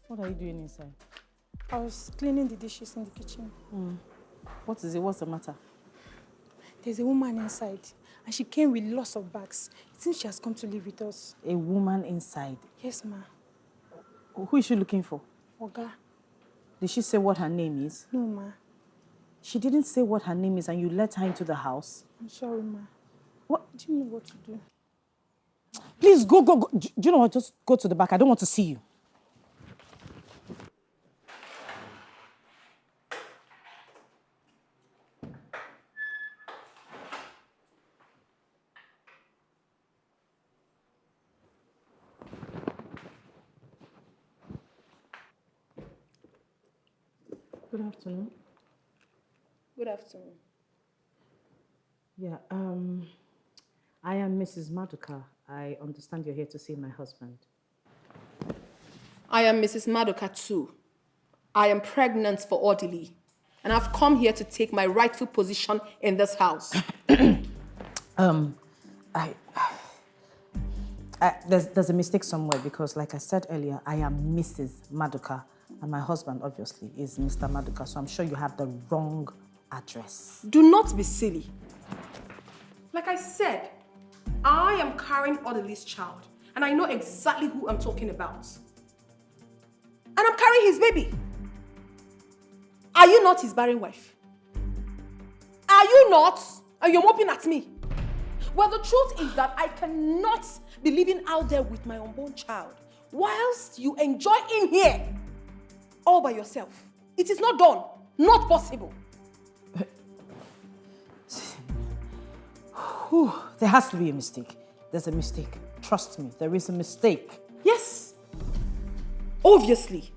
What are you doing inside? I was cleaning the dishes in the kitchen. What is it? What's the matter? There's a woman inside, and she came with lots of bags. It seems she has come to live with us. A woman inside? Yes, ma. Who is she looking for? Oga. Did she say what her name is? No, ma. She didn't say what her name is and you let her into the house? I'm sorry, ma. What? Do you know what to do? Please, go. Do you know what? Just go to the back. I don't want to see you. Good afternoon. Good afternoon. Yeah, I am Mrs. Maduka. I understand you're here to see my husband. I am Mrs. Maduka too. I am pregnant for orderly, and I've come here to take my rightful position in this house. There's a mistake somewhere because, like I said earlier, I am Mrs. Maduka, and my husband, obviously, is Mr. Maduka, so I'm sure you have the wrong address. Do not be silly. Like I said, I am carrying orderly's child, and I know exactly who I'm talking about. And I'm carrying his baby. Are you not his barren wife? Are you not? And you're moping at me. Well, the truth is that I cannot be living out there with my unborn child whilst you enjoy in here all by yourself. It is not done. Not possible. There has to be a mistake. There's a mistake. Trust me, there is a mistake. Yes. Obviously.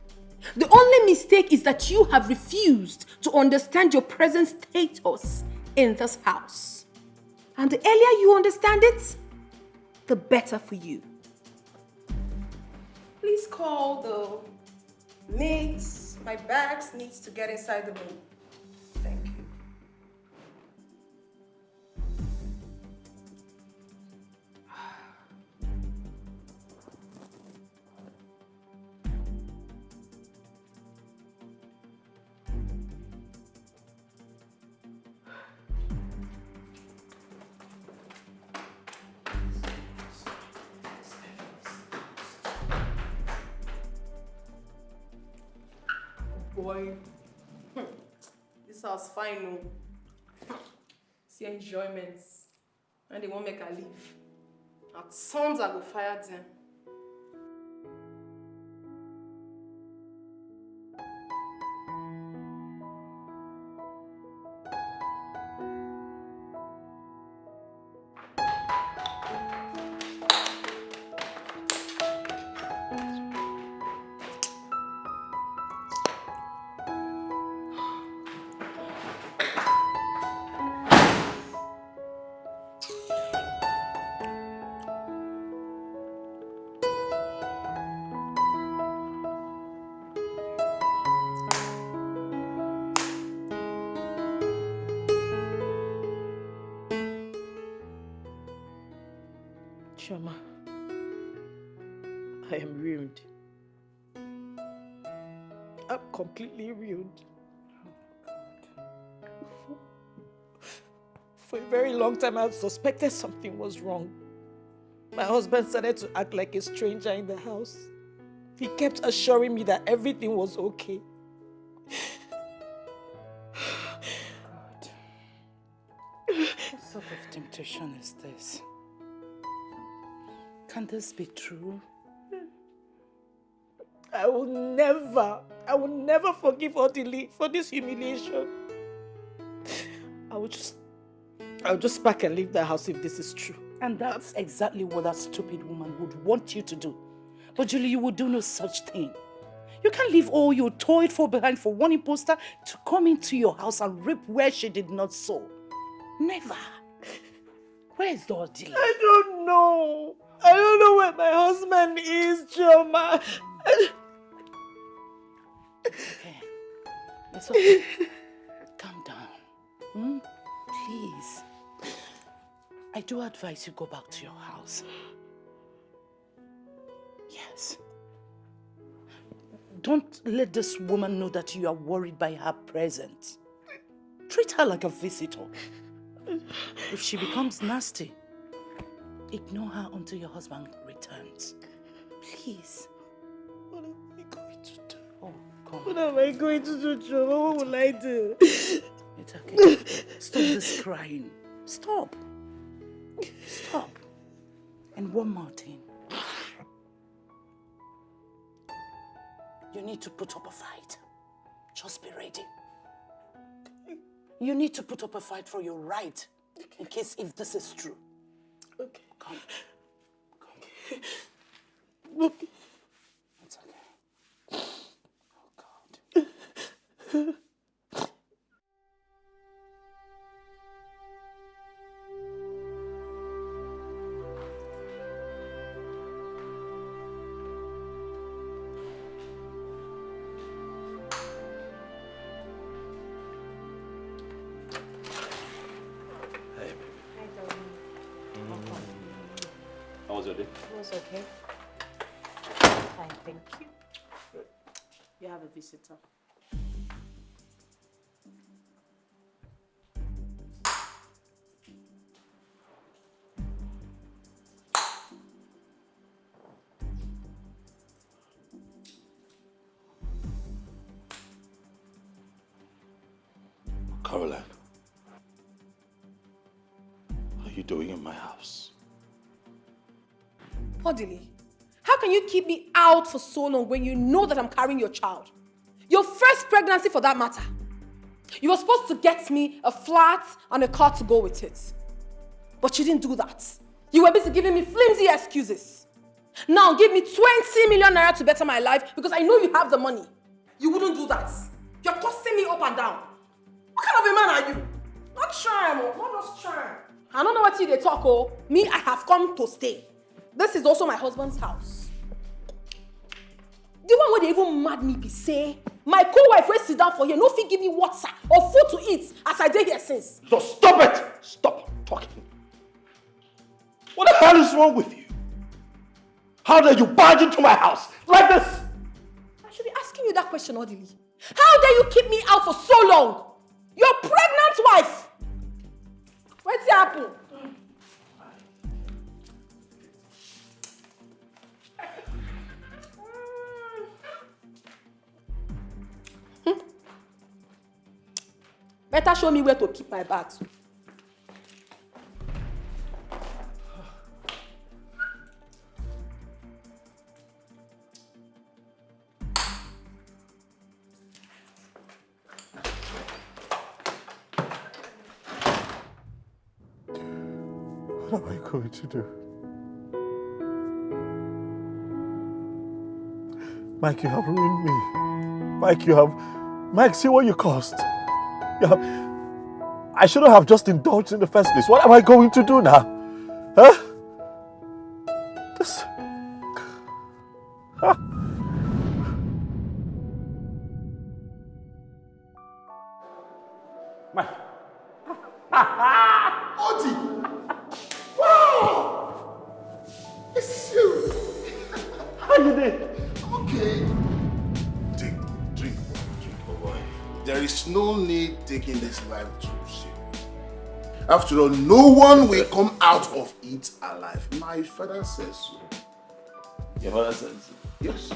The only mistake is that you have refused to understand your present status in this house. And the earlier you understand it, the better for you. Please call the maids. My bags needs to get inside the room. Thank you. Boy, this house fine, no. See enjoyments, and they won't make her leave. At sons I go fire them. Chioma, I am ruined. I'm completely ruined. For a very long time, I suspected something was wrong. My husband started to act like a stranger in the house. He kept assuring me that everything was okay. God. What sort of temptation is this? Can this be true? I will never forgive Odili for this humiliation. I'll just pack and leave the house if this is true. And that's exactly what that stupid woman would want you to do. But Julie, you would do no such thing. You can't leave all your toiled for behind for one imposter to come into your house and rip where she did not sow. Never. Where is the Odili? I don't know. I don't know where my husband is, Chioma. It's okay. It's okay. Calm down. Please. I do advise you go back to your house. Yes. Don't let this woman know that you are worried by her presence. Treat her like a visitor. If she becomes nasty, ignore her until your husband returns. Please. What am I going to do? Oh, come on. What am I going to do, Chioma? What will I do? It's It's okay. Stop this crying. Stop. Stop. And one more thing. You need to put up a fight. Just be ready. You need to put up a fight for your right. In case if this is true. Okay. Come. Okay. It's okay. Oh, God. How was your day? It was okay. Fine, thank you. You have a visitor. Caroline, what are you doing in my house? Odili, how can you keep me out for so long when you know that I'm carrying your child? Your first pregnancy for that matter. You were supposed to get me a flat and a car to go with it. But you didn't do that. You were busy giving me flimsy excuses. Now give me 20 million naira to better my life because I know you have the money. You wouldn't do that. You're tossing me up and down. What kind of a man are you? Not charm, not just charm. I don't know what you they talk, oh. Me, I have come to stay. This is also my husband's house. The one where they even mad me be say, my co-wife will sit down for here, no fit give me water or food to eat as I did here since. So stop it! Stop talking. What the hell is wrong with you? How dare you barge into my house like this? I should be asking you that question, Odili. How dare you keep me out for so long? Your pregnant wife! What's happened? Better show me where to keep my bags. What am I going to do? Mike, you have ruined me. Mike, see what you caused. I shouldn't have just indulged in the first place. What am I going to do now? Huh? This... Huh? Mike. Oti! Wow! It's you! How you did? Okay. Drink, oh boy. There is no need taking this life too serious. After all, no one will come out of it alive. My father says so. Your father says so? Yes.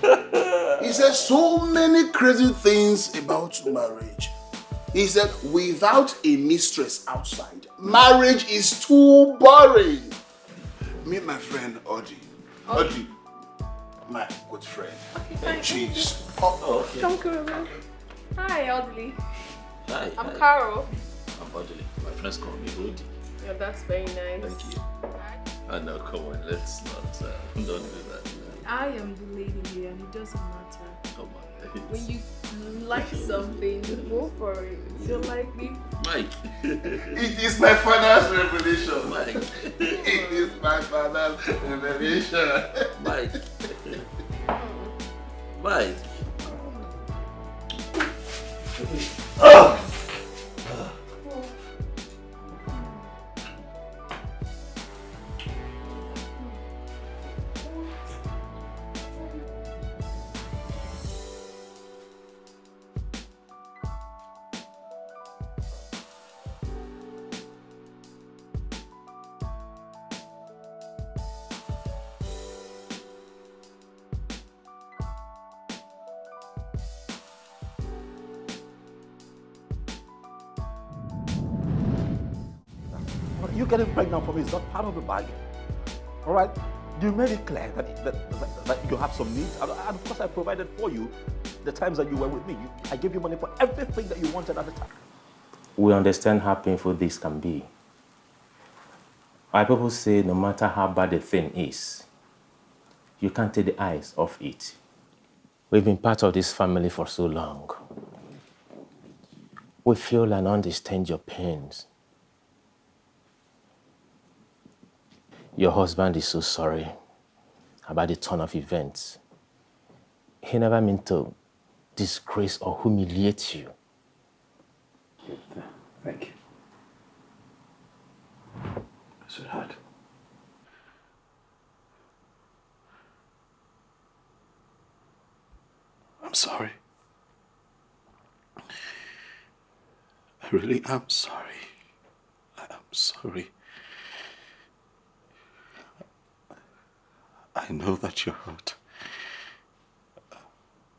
He says so many crazy things about marriage. He said, without a mistress outside, marriage is too boring. Meet my friend, Odi. Odi, my good friend. Okay, fine. Cheese. Oh, okay. Come, Carol. Hi, Audley. Hi. I'm Carol. I'm Audley. My friends call me Odi. Yeah, that's very nice. Thank you. I know, come on, let's not, don't do that. I am the lady here and it doesn't matter. Come on. When you like something, go for it. You don't like me? Mike. It is my father's revelation. Mike. It is my father's revelation. Mike. Mike. Oh! You getting pregnant for me is not part of the bargain. All right? You made it clear that you have some needs, and of course I provided for you the times that you were with me. I gave you money for everything that you wanted at the time. We understand how painful this can be. Our people say no matter how bad the thing is, you can't take the eyes off it. We've been part of this family for so long. We feel and understand your pains. Your husband is so sorry about the turn of events. He never meant to disgrace or humiliate you. Thank you. Sweetheart. I'm sorry. I really am sorry. I am sorry. I know that you're hurt.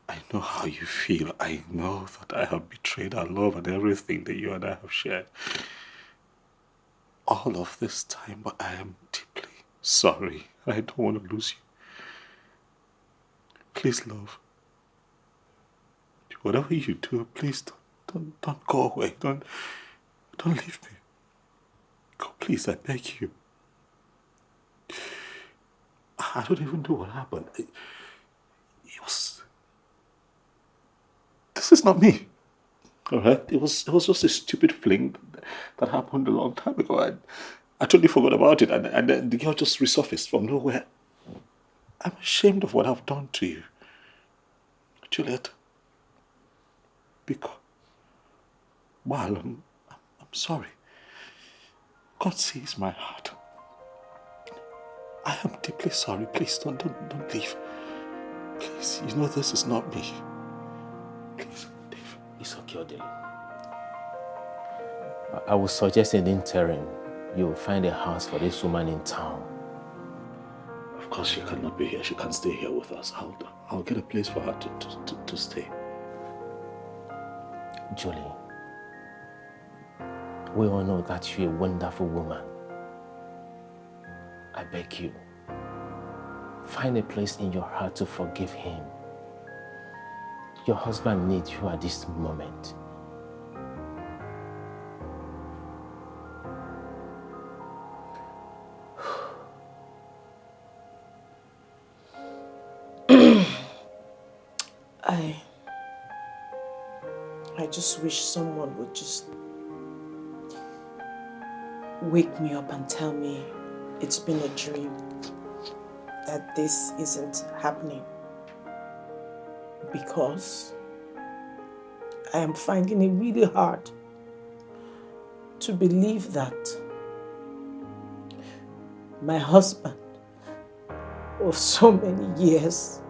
I know how you feel. I know that I have betrayed our love and everything that you and I have shared. All of this time, but I am deeply sorry. I don't want to lose you. Please, love. Whatever you do, please don't go away. Don't leave me. Go, please, I beg you. I don't even know what happened. This is not me. All right? It was just a stupid fling that happened a long time ago. I totally forgot about it, and then the girl just resurfaced from nowhere. I'm ashamed of what I've done to you. Juliet. Because, well, I'm sorry. God sees my heart. I am deeply sorry. Please don't leave. Please, you know this is not me. Please, Dave. It's okay, Odile. I would suggest in the interim, you will find a house for this woman in town. Of course, she cannot be here. She can't stay here with us. I'll get a place for her to stay. Julie, we all know that you're a wonderful woman. I beg you, find a place in your heart to forgive him. Your husband needs you at this moment. I just wish someone would just wake me up and tell me it's been a dream, that this isn't happening. Because I am finding it really hard to believe that my husband of so many years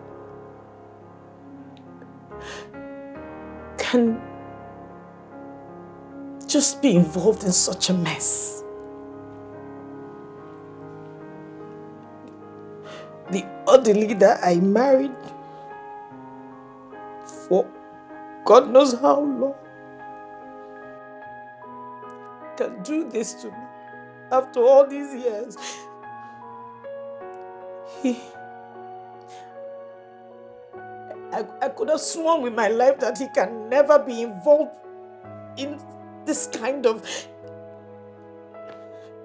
can just be involved in such a mess. The other leader I married for God knows how long can do this to me after all these years. I could have sworn with my life that he can never be involved in this kind of...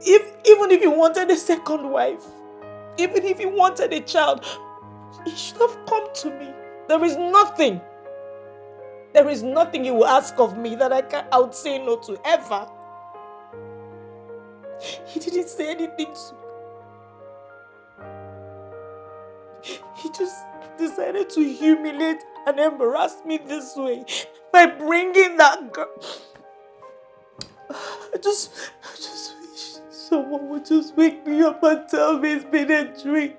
Even if he wanted a second wife, even if he wanted a child, he should have come to me. There is nothing he will ask of me that I would say no to, ever. He didn't say anything to me. He just decided to humiliate and embarrass me this way by bringing that girl. I just wish someone would just wake me up and tell me it's been a dream.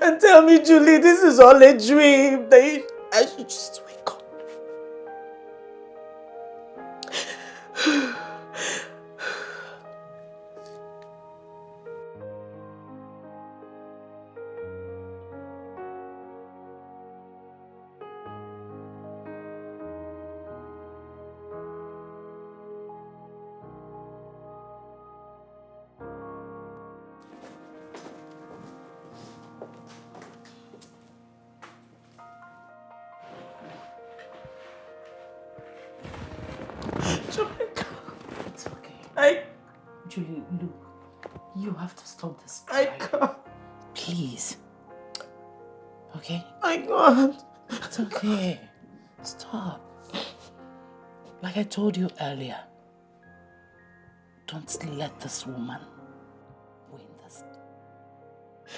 And tell me, Julie, this is all a dream. I should just wake up. Jamaica. It's okay. Julie, look. You have to stop this crying. I can't. Please. Okay? I can't. It's okay. Stop. Like I told you earlier, don't let this woman win this.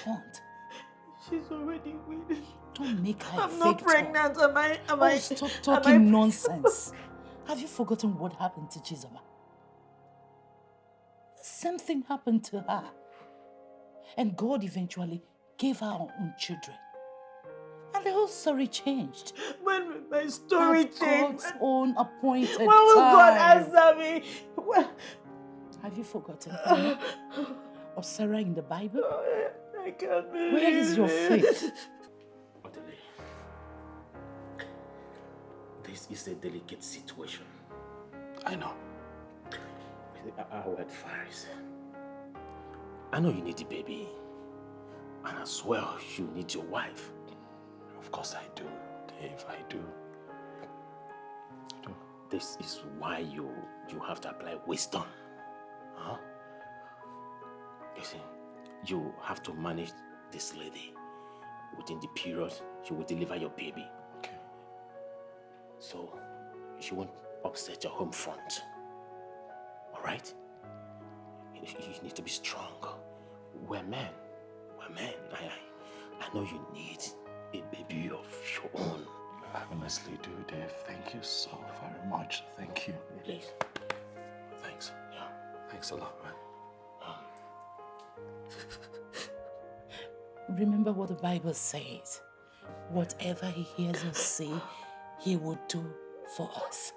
Don't. She's already winning. Don't make her I'm a not victim. pregnant, am I? Stop talking nonsense. Have you forgotten what happened to Chizoba? The same thing happened to her. And God eventually gave her her own children. And the whole story changed. When will my story At change? God's own appointed When will God time. answer me? Have you forgotten Hannah or Sarah in the Bible? I can't believe Where is your faith? This is a delicate situation. I know. Our advice. I know you need the baby. And as well, you need your wife. Of course I do, Dave, I do. This is why you have to apply wisdom. Huh? You see, you have to manage this lady. Within the period, she will deliver your baby. Okay. So, she won't upset your home front. Alright? You need to be strong. We're men. We're men. I know you need a baby of your own. I honestly do, Dave. Thank you so very much. Thank you. Please. Thanks. Yeah. Thanks a lot, man. Remember what the Bible says. Whatever He hears us say, He will do for us.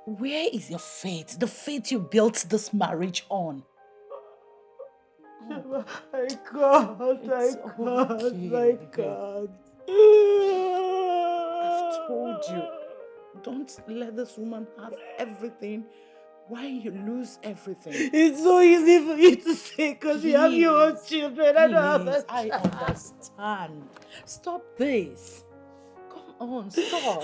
Where is your faith? The faith you built this marriage on. I can't. I can't. I've told you, don't let this woman have everything. Why you lose everything? It's so easy for you to say because you have your own children. I don't have I understand. Stop this. Come on, stop.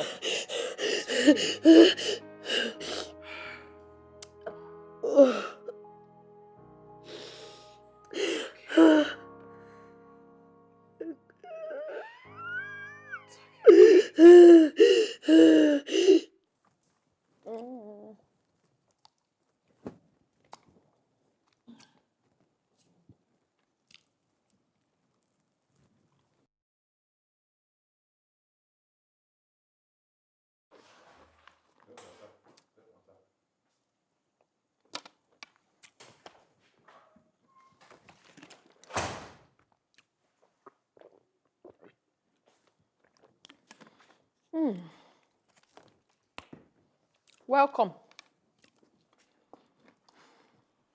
Welcome.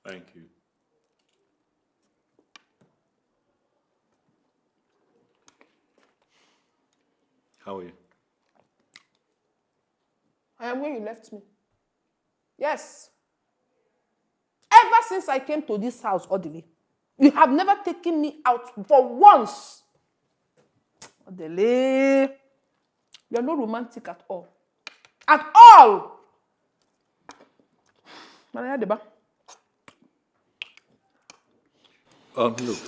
Thank you. How are you? I am where you left me. Yes. Ever since I came to this house, Odile, you have never taken me out for once. Odile, you are not romantic at all. At all! Maria Deba. Look,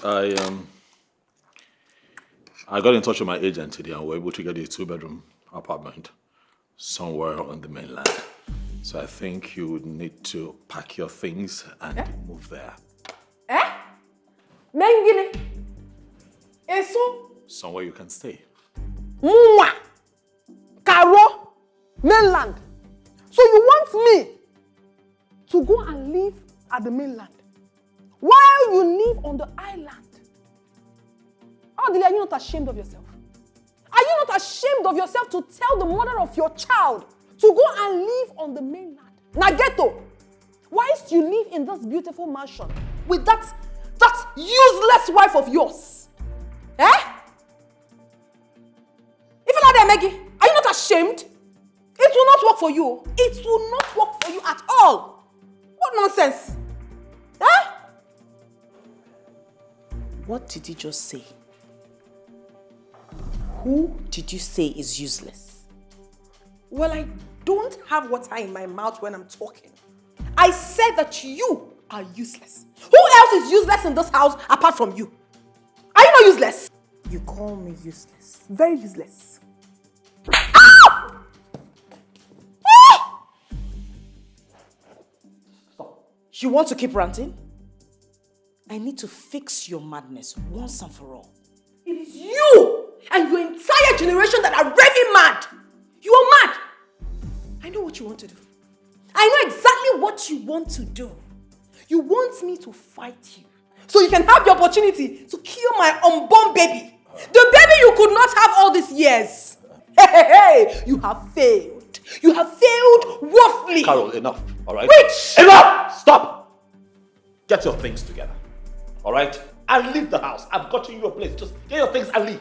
I got in touch with my agent today and we were able to get a 2-bedroom apartment somewhere on the mainland. So I think you would need to pack your things and move there. Mengine. Eso. Somewhere you can stay. Mwah. Karo. Mainland. So you want me to go and live at the mainland while you live on the island? Odile, are you not ashamed of yourself? Are you not ashamed of yourself to tell the mother of your child to go and live on the mainland? Nageto, whilst you live in this beautiful mansion with that useless wife of yours. Even like that, Maggie, are you not ashamed? It will not work for you. It will not work for you at all. What nonsense? What did you just say? Who did you say is useless? Well, I don't have water in my mouth when I'm talking. I said that you are useless. Who else is useless in this house apart from you? Are you not useless? You call me useless. Very useless. Ah! Ah! You want to keep ranting? I need to fix your madness once and for all. It is you and your entire generation that are raving mad. You are mad. I know what you want to do. I know exactly what you want to do. You want me to fight you so you can have the opportunity to kill my unborn baby. The baby you could not have all these years. Hey, you have failed. You have failed woefully. Carol, enough, all right? Which? Enough! Stop! Get your things together, all right? And leave the house. I've gotten you a place. Just get your things and leave.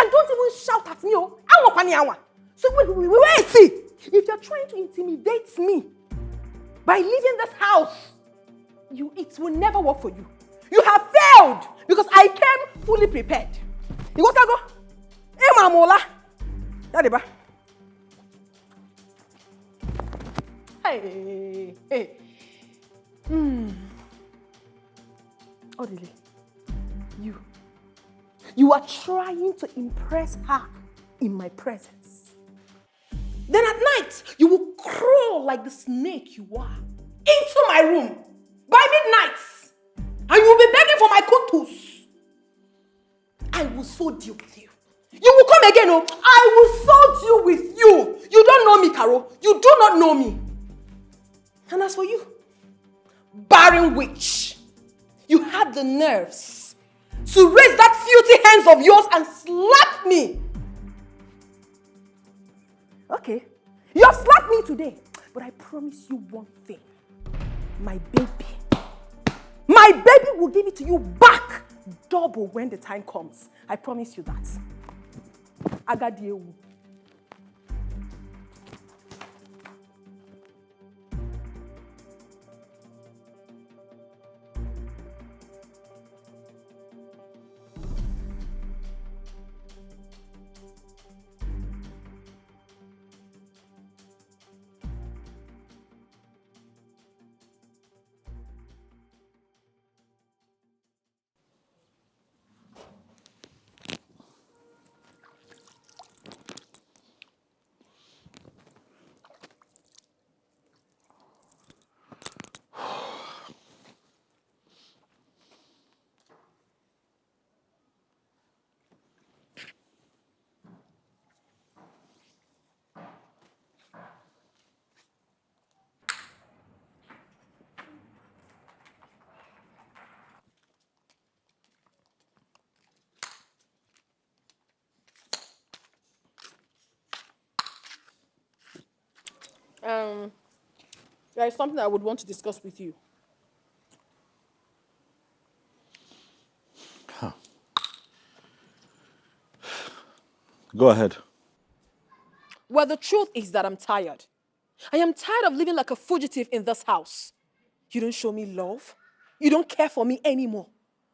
And don't even shout at me. So wait, see. If you're trying to intimidate me by leaving this house, it will never work for you. You have failed because I came fully prepared. You got to go? Hey, Mamola. Yadiba. Hey. Odile, you are trying to impress her in my presence. Then at night, you will crawl like the snake you are into my room by midnight. And you will be begging for my kutus. I will so deal with you. You will come again, oh. I will so deal with you. You don't know me, Carol. You do not know me. And as for you, barren witch, you had the nerves to raise that filthy hands of yours and slap me. Okay, you have slapped me today, but I promise you one thing. My baby will give it to you back double when the time comes. I promise you that. Agadiewu. There is something I would want to discuss with you. Go ahead. Well, the truth is that I'm tired. I am tired of living like a fugitive in this house. You don't show me love. You don't care for me anymore.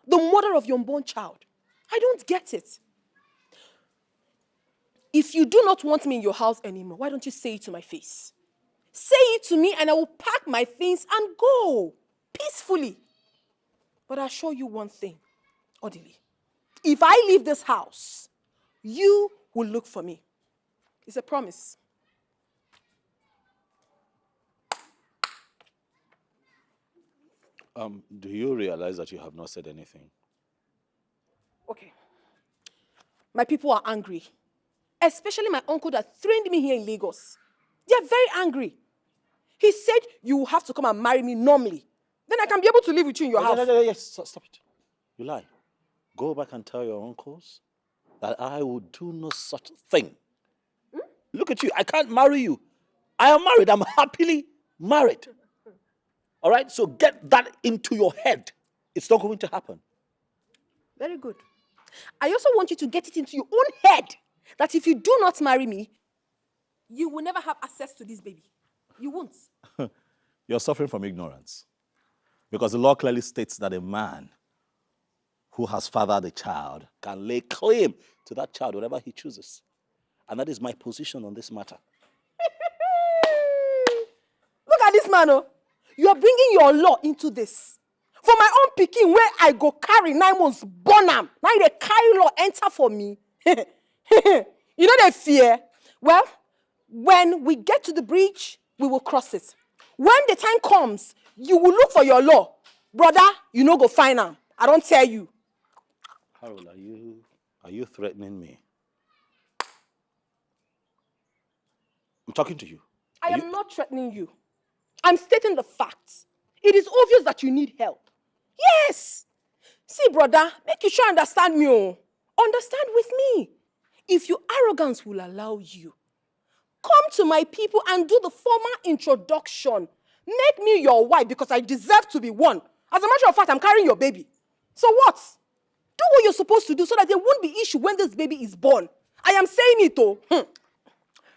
The mother of your unborn child. I don't get it. If you do not want me in your house anymore, why don't you say it to my face? Say it to me and I will pack my things and go peacefully. But I assure you one thing, Odile. If I leave this house, you will look for me. It's a promise. Do you realize that you have not said anything? Okay. My people are angry. Especially my uncle that threatened me here in Lagos. They are very angry. He said you will have to come and marry me normally. Then I can be able to live with you in your house. Yes, stop it. You lie. Go back and tell your uncles that I will do no such thing. Look at you. I can't marry you. I am married. I'm happily married. All right? So get that into your head. It's not going to happen. Very good. I also want you to get it into your own head that if you do not marry me, you will never have access to this baby. You won't. You're suffering from ignorance. Because the law clearly states that a man who has fathered a child can lay claim to that child whenever he chooses. And that is my position on this matter. Look at this man, oh. You are bringing your law into this. For my own picking, where I go carry 9 months, born am. Now they carry law enter for me. You know they fear. Well, when we get to the bridge, we will cross it. When the time comes, you will look for your law. Brother, you know go find am. I don't tell you. Harold, are you threatening me? I'm talking to you. I am not threatening you. I'm stating the facts. It is obvious that you need help. Yes. See, brother, make you sure understand me. Oh. Understand with me. If your arrogance will allow you, come to my people and do the formal introduction. Make me your wife because I deserve to be one. As a matter of fact, I'm carrying your baby. So what? Do what you're supposed to do so that there won't be issue when this baby is born. I am saying it, oh.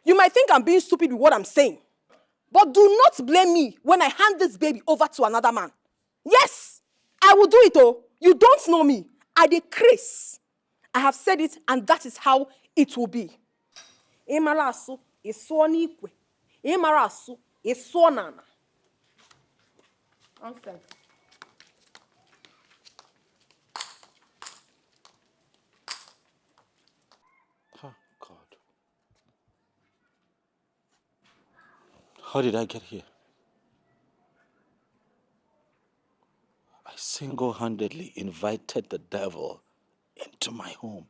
You might think I'm being stupid with what I'm saying. But do not blame me when I hand this baby over to another man. Yes, I will do it, oh. You don't know me. I decrease. I have said it, and that is how it will be. Emarasu is so nikwe. Emarasu is so nana. Nonsense. Oh, God. How did I get here? I single-handedly invited the devil into my home.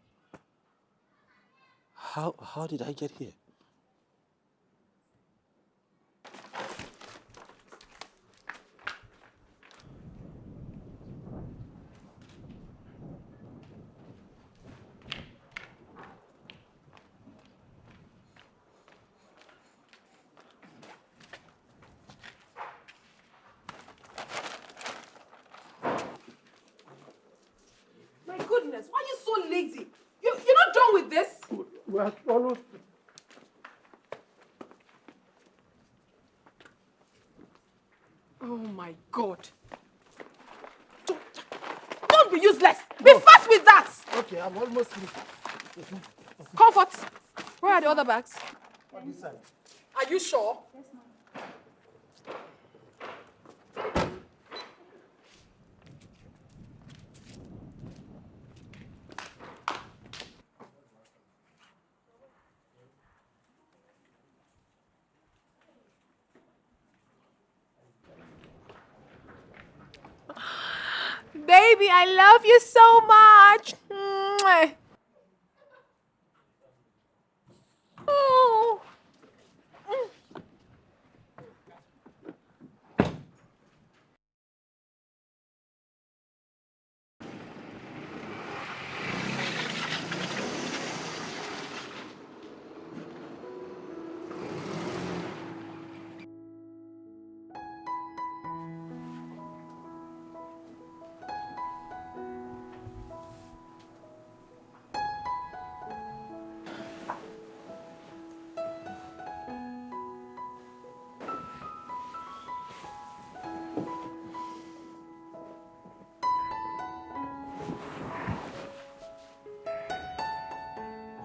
How did I get here? My goodness, why are you so lazy? You're not done with this? We're almost. Oh my God. Don't be useless. Be fast with that. Okay, I'm almost through. Comfort. Where are the other bags? On this side. Are you sure? Yes, ma'am. Baby, I love you so much. Mwah. Oh.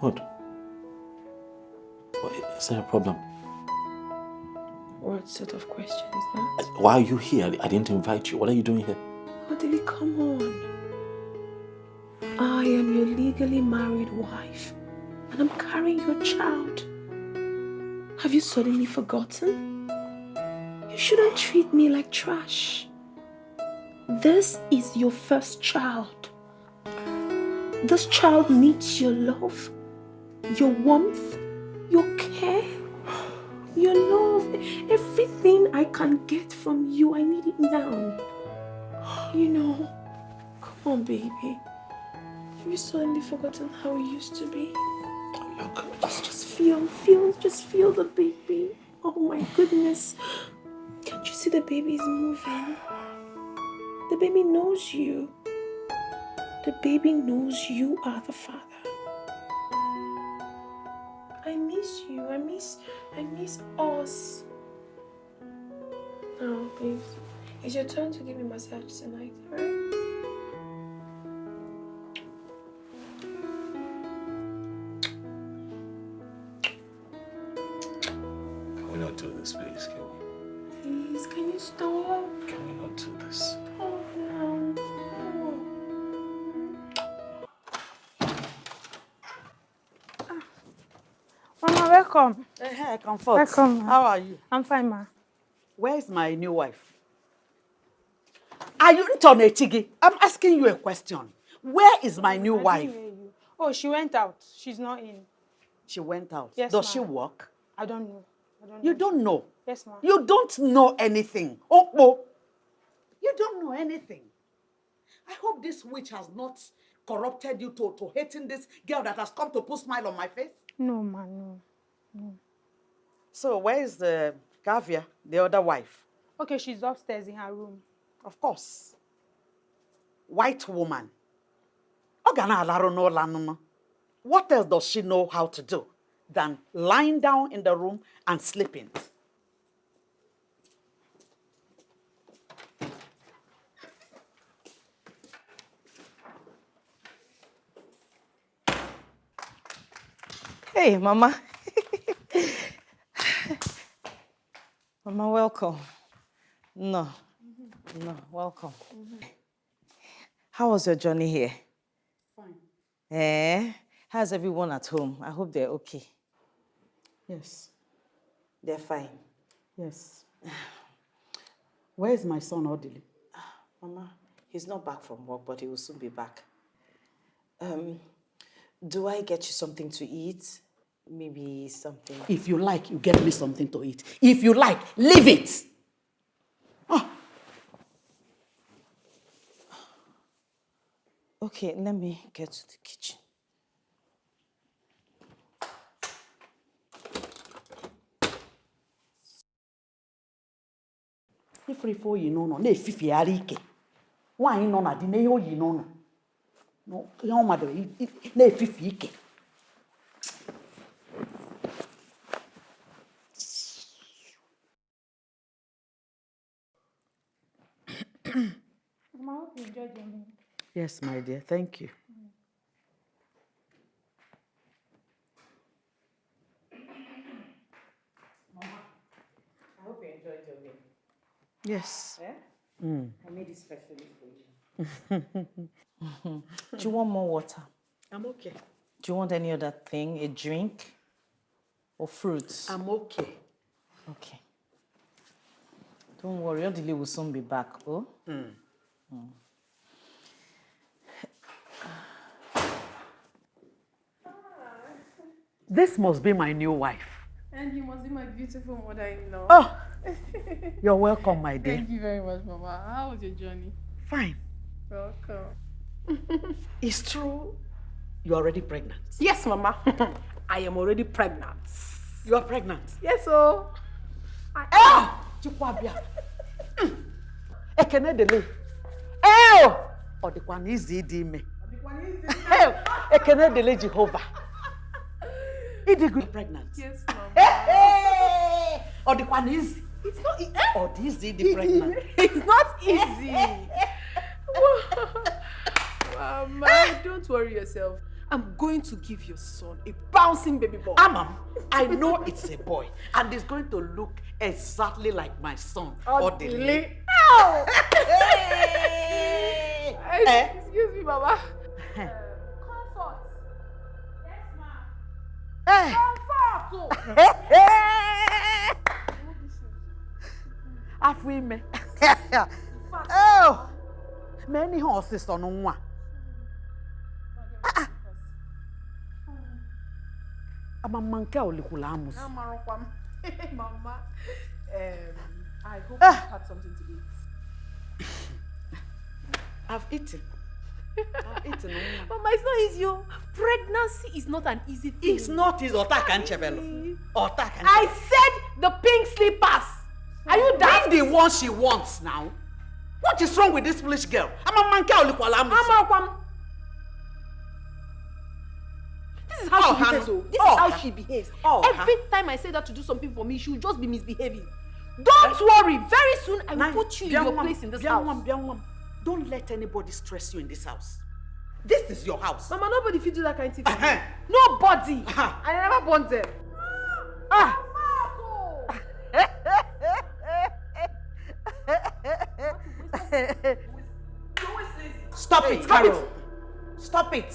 What? Is there a problem? What sort of question is that? Why are you here? I didn't invite you. What are you doing here? Odili, come on. I am your legally married wife, and I'm carrying your child. Have you suddenly forgotten? You shouldn't treat me like trash. This is your first child. This child needs your love, your warmth, your care, your love. Everything I can get from you, I need it now. You know, come on, baby. Have you suddenly forgotten how we used to be? Look. Just feel the baby. Oh my goodness. Can't you see the baby is moving? The baby knows you. The baby knows you are the father. I miss you. I miss us. Oh, please. It's your turn to give me a massage tonight, alright? not do this, please? Please, can you stop? Can we not do this? Oh, no. Mama, welcome. Hey, Comfort. Welcome, ma. How are you? I'm fine, ma. Where's my new wife? Are you Ntonechigi? I'm asking you a question. Where is my new I wife? didn't hear you. Oh, she went out. She's not in. She went out. Yes, Does ma. she work? I don't know. You don't know? Yes, ma. You don't know anything. Oh, you don't know anything. I hope this witch has not corrupted you to hating this girl that has come to put a smile on my face. No, ma, no. So where is the Kavia, the other wife? Okay, she's upstairs in her room. Of course. White woman. What else does she know how to do than lying down in the room and sleeping? Hey, Mama. Mama, welcome. No, welcome. How was your journey here? Fine. How's everyone at home? I hope they're okay. Yes. They're fine. Yes. Where is my son, Odili? Mama, he's not back from work, but he will soon be back. Do I get you something to eat? Maybe something... If you like, you get me something to eat. If you like, leave it. Okay, let me get to the kitchen. Ifrifo yi no na efifiyari ike. Nwaanyị nọ na di na ihe oyi no. No, ihe ọ madara na efifi ike. Mama, I hope you enjoyed your meal. Yes, my dear. Thank you. Mama, I hope you enjoyed your meal. Yes. I made it specially for you. Do you want more water? I'm okay. Do you want any other thing? A drink? Or fruits? I'm okay. Okay. Don't worry, Odile will soon be back, oh? This must be my new wife. And you must be my beautiful mother-in-law. Oh, you're welcome, my dear. Thank you very much, Mama. How was your journey? Fine. Welcome. It's true you're already pregnant. Yes, Mama. I am already pregnant. You are pregnant? Yes, oh. Chikwabia. Ekene dele. Oh! Odikwan izi di me. Ekene dele Jehovah. Is it good pregnant? Yes, Mama. Hey! Odikwan easy. It's not easy. Or this is the pregnant. It's not easy. Mama, don't worry yourself. I'm going to give your son a bouncing baby boy. Mom, I know it's a boy, and it's going to look exactly like my son. Odile. Oh! Excuse me, Mama. Comfort. Yes, ma. Hey! Comfort. Afime. Oh! Many horses on one. I'm a monkey olikulamus. Mama, I hope you had something to eat. I've eaten. Mama, it's not easy. Pregnancy is not an easy thing. It's not easy. I said the pink slippers. Are you daft? Bring the one she wants now. What is wrong with this foolish girl? I'm a monkey olikulamus. This is how she behaves. This is how she behaves. Every time I say that to do something for me, she will just be misbehaving. Don't worry. Very soon I will put you in your place in this house. Don't let anybody stress you in this house. This is your house. Mama, nobody fit do that kind of thing for me. Nobody. I never born them. Stop Hey, it, stop Carol. it. Stop it.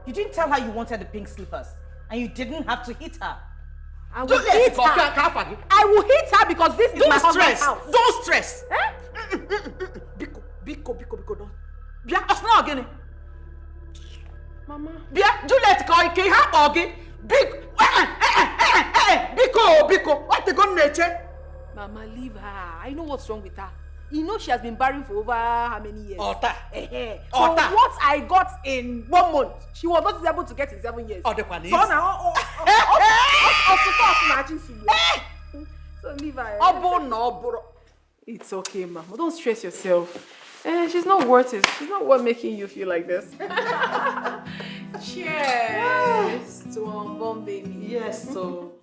You didn't tell her you wanted the pink slippers, and you didn't have to hit her. I will hit her. I will hit her because this is my husband's house. Don't stress. Biko, don't. Bia, osna again. Mama. Bia, Juliet, go ke ha again. Biko. What the gun nature? Mama, leave her. I know what's wrong with her. You know she has been barren for over how many years? Ota. So what I got in 1 month, she was not able to get in 7 years. Oh, the one is. So now, so leave her. It's okay, Mama. Don't stress yourself. She's not worth it. She's not worth making you feel like this. Cheers to unborn baby. Yes, so.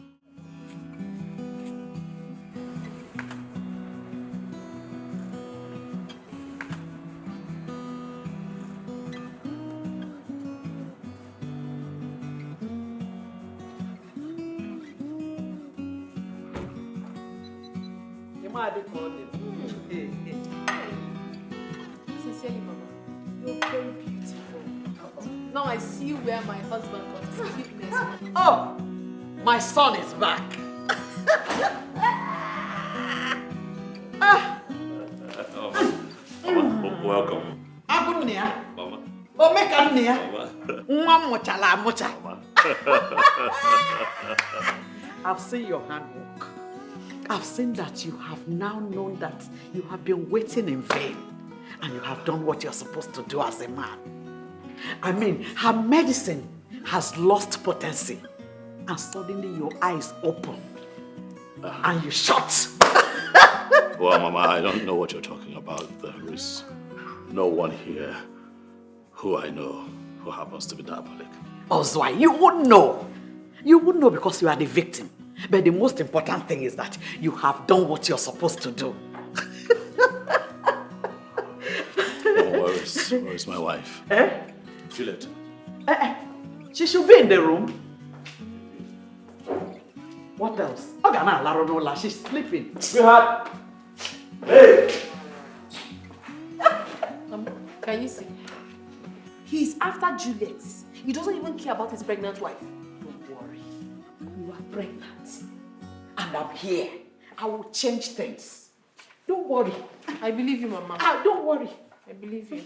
Sincerely, Mama, you're very beautiful. Now I see where my husband got his cuteness from. Oh, my son is back. Welcome. Abunia. Mama. Omekanunia. Mama. Mocha. I've seen your handwork. I've seen that you have now known that you have been waiting in vain and you have done what you're supposed to do as a man. I mean, her medicine has lost potency and suddenly your eyes open and you shut. Well, Mama, I don't know what you're talking about. There is no one here who I know who happens to be diabolic. Ozwai, you wouldn't know. You wouldn't know because you are the victim. But the most important thing is that you have done what you're supposed to do. Oh, where is my wife? Juliet. She should be in the room. What else? Ogana Laronola, she's sleeping. Sweetheart. Hey! Can you see? He's after Juliet. He doesn't even care about his pregnant wife. Don't worry. You are pregnant. And I'm here. I will change things. Don't worry. I believe you, Mama. Don't worry. I believe you.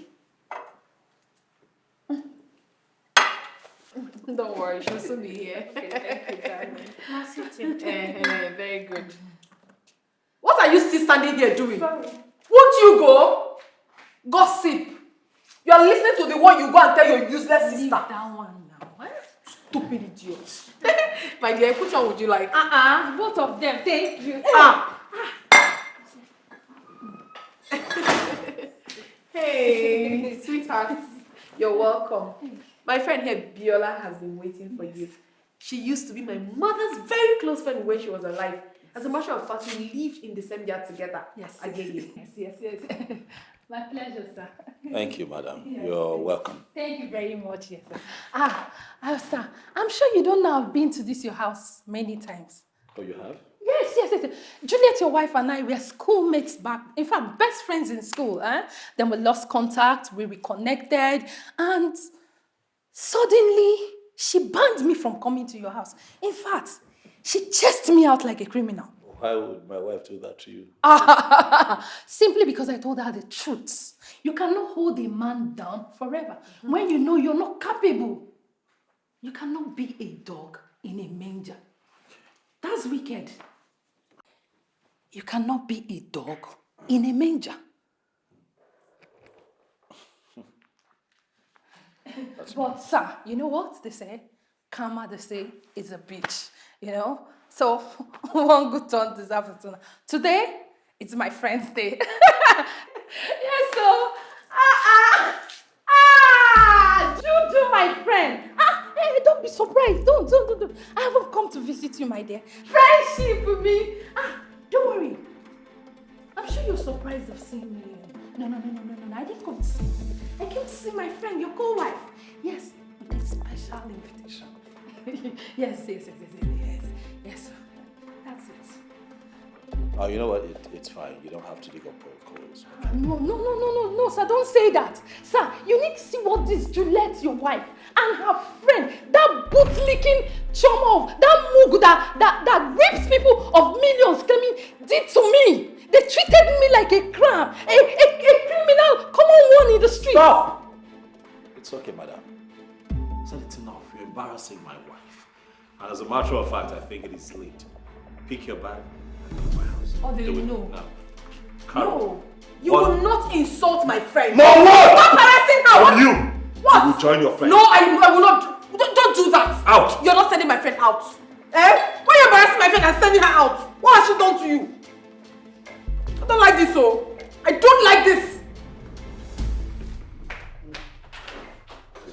Don't worry, she'll soon be here. Okay, thank you, darling. Very good. What are you still standing here doing? Sorry. Won't you go? Gossip. You are listening to the one you go and tell your useless sister. Leave that one now. What? Stupid idiot. My dear, which one would you like? Both of them. Thank you. Hey, sweetheart. You're welcome. My friend here, Biola, has been waiting for you. She used to be my mother's very close friend when she was alive. As a matter of fact, we lived in the same yard together. Yes. Again. Yes. My pleasure, sir. Thank you, madam. Yes. You're welcome. Thank you very much, yes, sir. Sir, I'm sure you don't know I've been to this your house many times. Oh, you have? Yes. Juliet, your wife, and I were schoolmates back. In fact, best friends in school. Then we lost contact, we reconnected, and suddenly she banned me from coming to your house. In fact, she chased me out like a criminal. Why would my wife do that to you? Simply because I told her the truth. You cannot hold a man down forever when you know you're not capable. You cannot be a dog in a manger. That's wicked. You cannot be a dog in a manger. But sir, you know what they say? Karma, they say, is a bitch, you know? So, one good turn deserves a turn. Today, it's my friend's day. Yes, so, Juju, my friend. Hey, don't be surprised. Don't. I haven't come to visit you, my dear. Friendship with me. Don't worry. I'm sure you're surprised of seeing me. No. I didn't come to see you. I came to see my friend, your co-wife. Yes, with a special invitation. Yes. That's it. Oh, you know what? It's fine. You don't have to dig up protocols. No, sir, don't say that. Sir, you need to see what this Juliet, your wife, and her friend, that boot-licking chum-off, that mug that rapes people of millions, claiming did to me. They treated me like a crab, a criminal, common one in the street. Stop! It's okay, madam. I said it's enough. You're embarrassing my wife. And as a matter of fact, I think it is late. Pick your bag and go to my house. Oh, do you know? No. No. You will not insult my friend. No, what? Stop harassing her. What? You? What? You will join your friend. No, I will not. Don't do that. Out. You're not sending my friend out. Eh? Why are you embarrassing my friend and sending her out? What has she done to you? I don't like this, oh. I don't like this.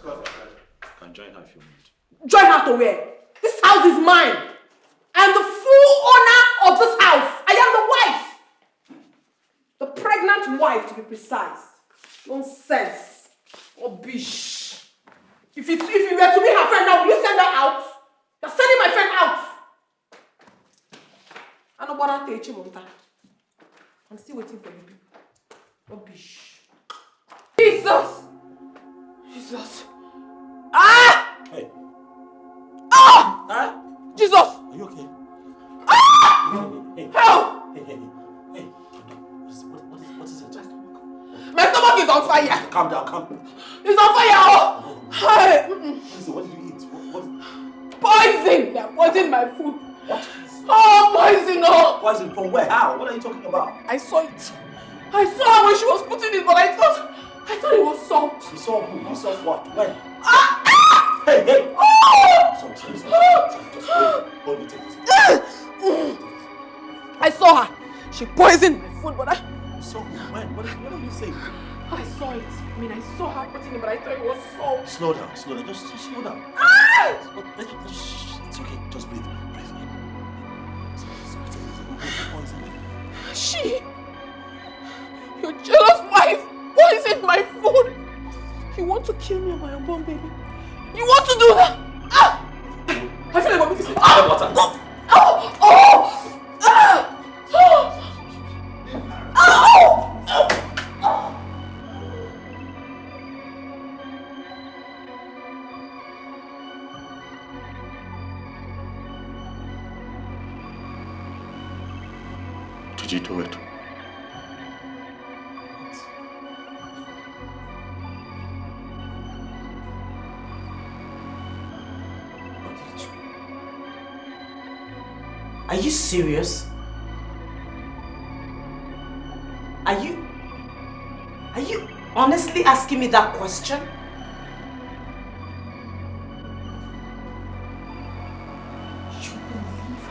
I can join her if you want. Join her to where? This house is mine. I am the full owner of this house. I am the wife. The pregnant wife, to be precise. Nonsense. Rubbish. If you were to be her friend now, will you send her out? You're sending my friend out. I know what I'll tell you, I'm still waiting for you people. Rubbish. Jesus! Jesus. Ah! Hey. Ah! Huh? Jesus! Are you okay? Ah! Hey. Help! Hey. What is it? My stomach is on fire. Calm down. It's on fire. Oh. Hey. What did you eat? What? Poison. They poisoned my food. What? Oh, poison. Oh. Poison from where? How? What are you talking about? I saw it. I saw her when she was putting it, but I thought it was salt. You saw who? You saw what? When? Ah! Ah! Hey! Oh! Sorry. Just hold me. Take this. I saw her. She poisoned my food, but I... You saw who? When? What are you saying? I saw it. I mean, I saw her putting it, but I thought it was salt. Slow down. Just slow down. Ah! It's okay. Just breathe. She... Your jealous wife poisoned my food. You want to kill me and my unborn baby? You want to do that? Ah! I feel like I'm missing. Ah! Oh! Oh! Oh! Ah! Oh! Oh! Oh! Did you do it? Are you serious? Are you honestly asking me that question? You believe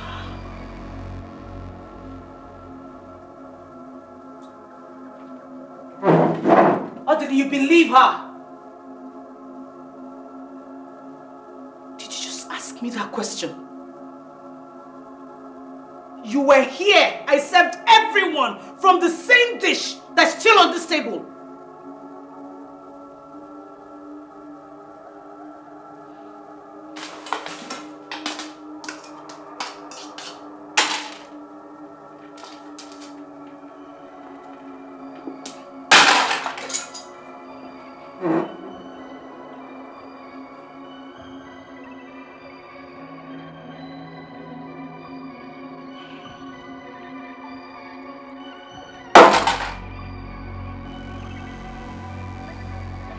her? Or did you believe her? Did you just ask me that question? You were here. I served everyone from the same dish that's still on this table.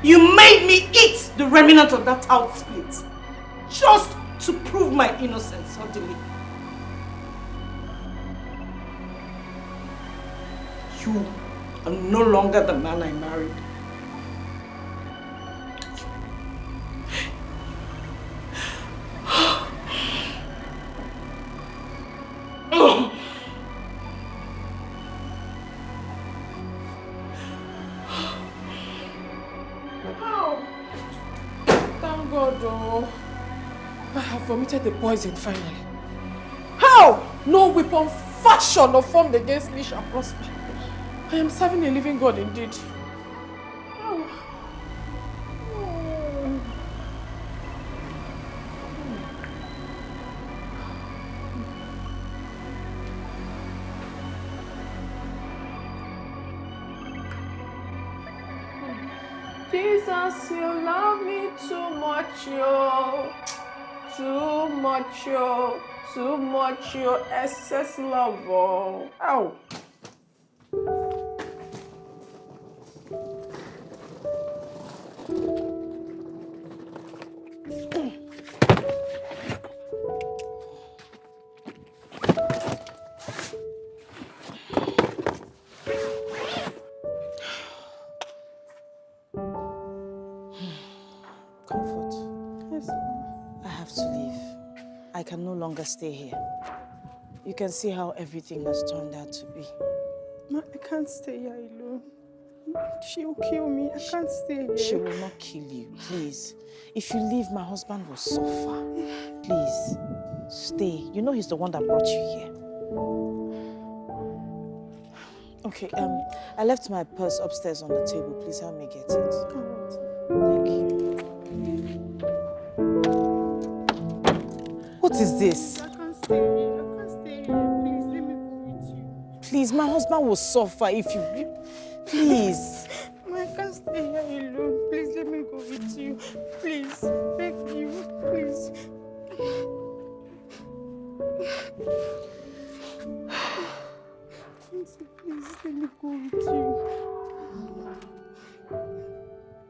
You made me eat the remnant of that out split just to prove my innocence suddenly. You are no longer the man I married. Thank God, oh. I have vomited the poison finally. How? No weapon fashioned or formed against me shall prosper. I am serving a living God indeed. Jesus, you love me too much, yo. Too much, yo. Too much, yo. Excess love, oh. Ow. Comfort. Yes, I have to leave. I can no longer stay here. You can see how everything has turned out to be. Ma, I can't stay here alone. She will kill me. I can't stay here. She will not kill you, please. If you leave, my husband will suffer. Please, stay. You know he's the one that brought you here. Okay, I left my purse upstairs on the table. Please help me get it. Thank you. What is this? I can't stay here. I can't stay here. Please, let me go with you. Please, my husband will suffer if you... Please. Ma, I can't stay here alone. Please, let me go with you. Please, beg you. Please. Please, let me go with you.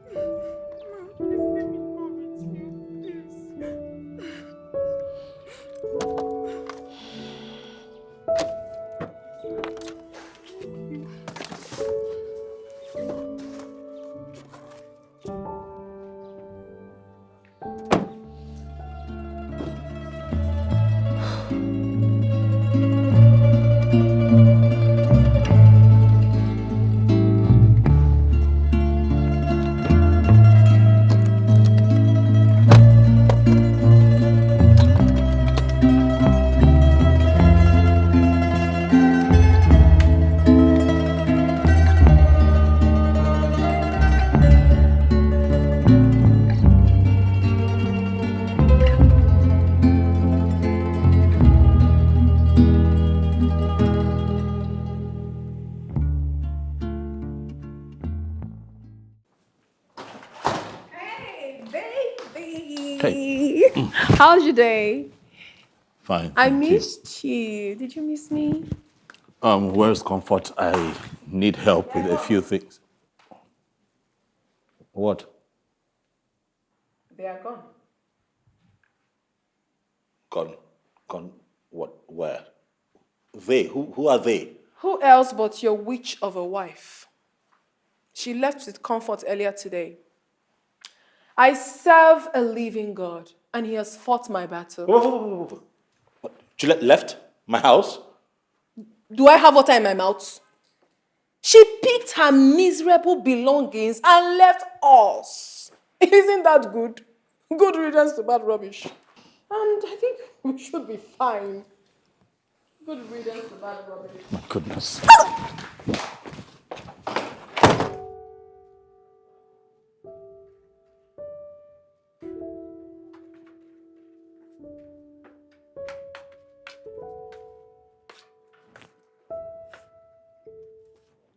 Please, let me go with you. Please. How's your day? Fine. I thank you. missed you. Did you miss me? Where's Comfort? I need help with a few things. What? They are gone. Gone, what, where? They, who are they? Who else but your witch of a wife? She left with Comfort earlier today. I serve a living God, and he has fought my battle. Whoa. What? Juliet left my house? Do I have water in my mouth? She picked her miserable belongings and left us. Isn't that good? Good riddance to bad rubbish. And I think we should be fine. Good riddance to bad rubbish. My goodness.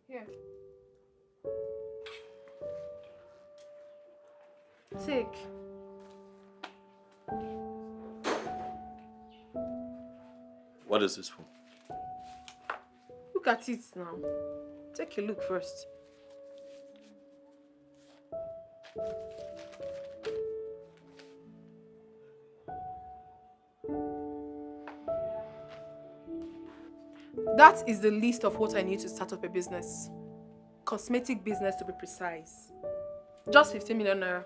Here. Take. What is this for? Look at it now. Take a look first. That is the list of what I need to start up a business. Cosmetic business to be precise. Just 15 million naira.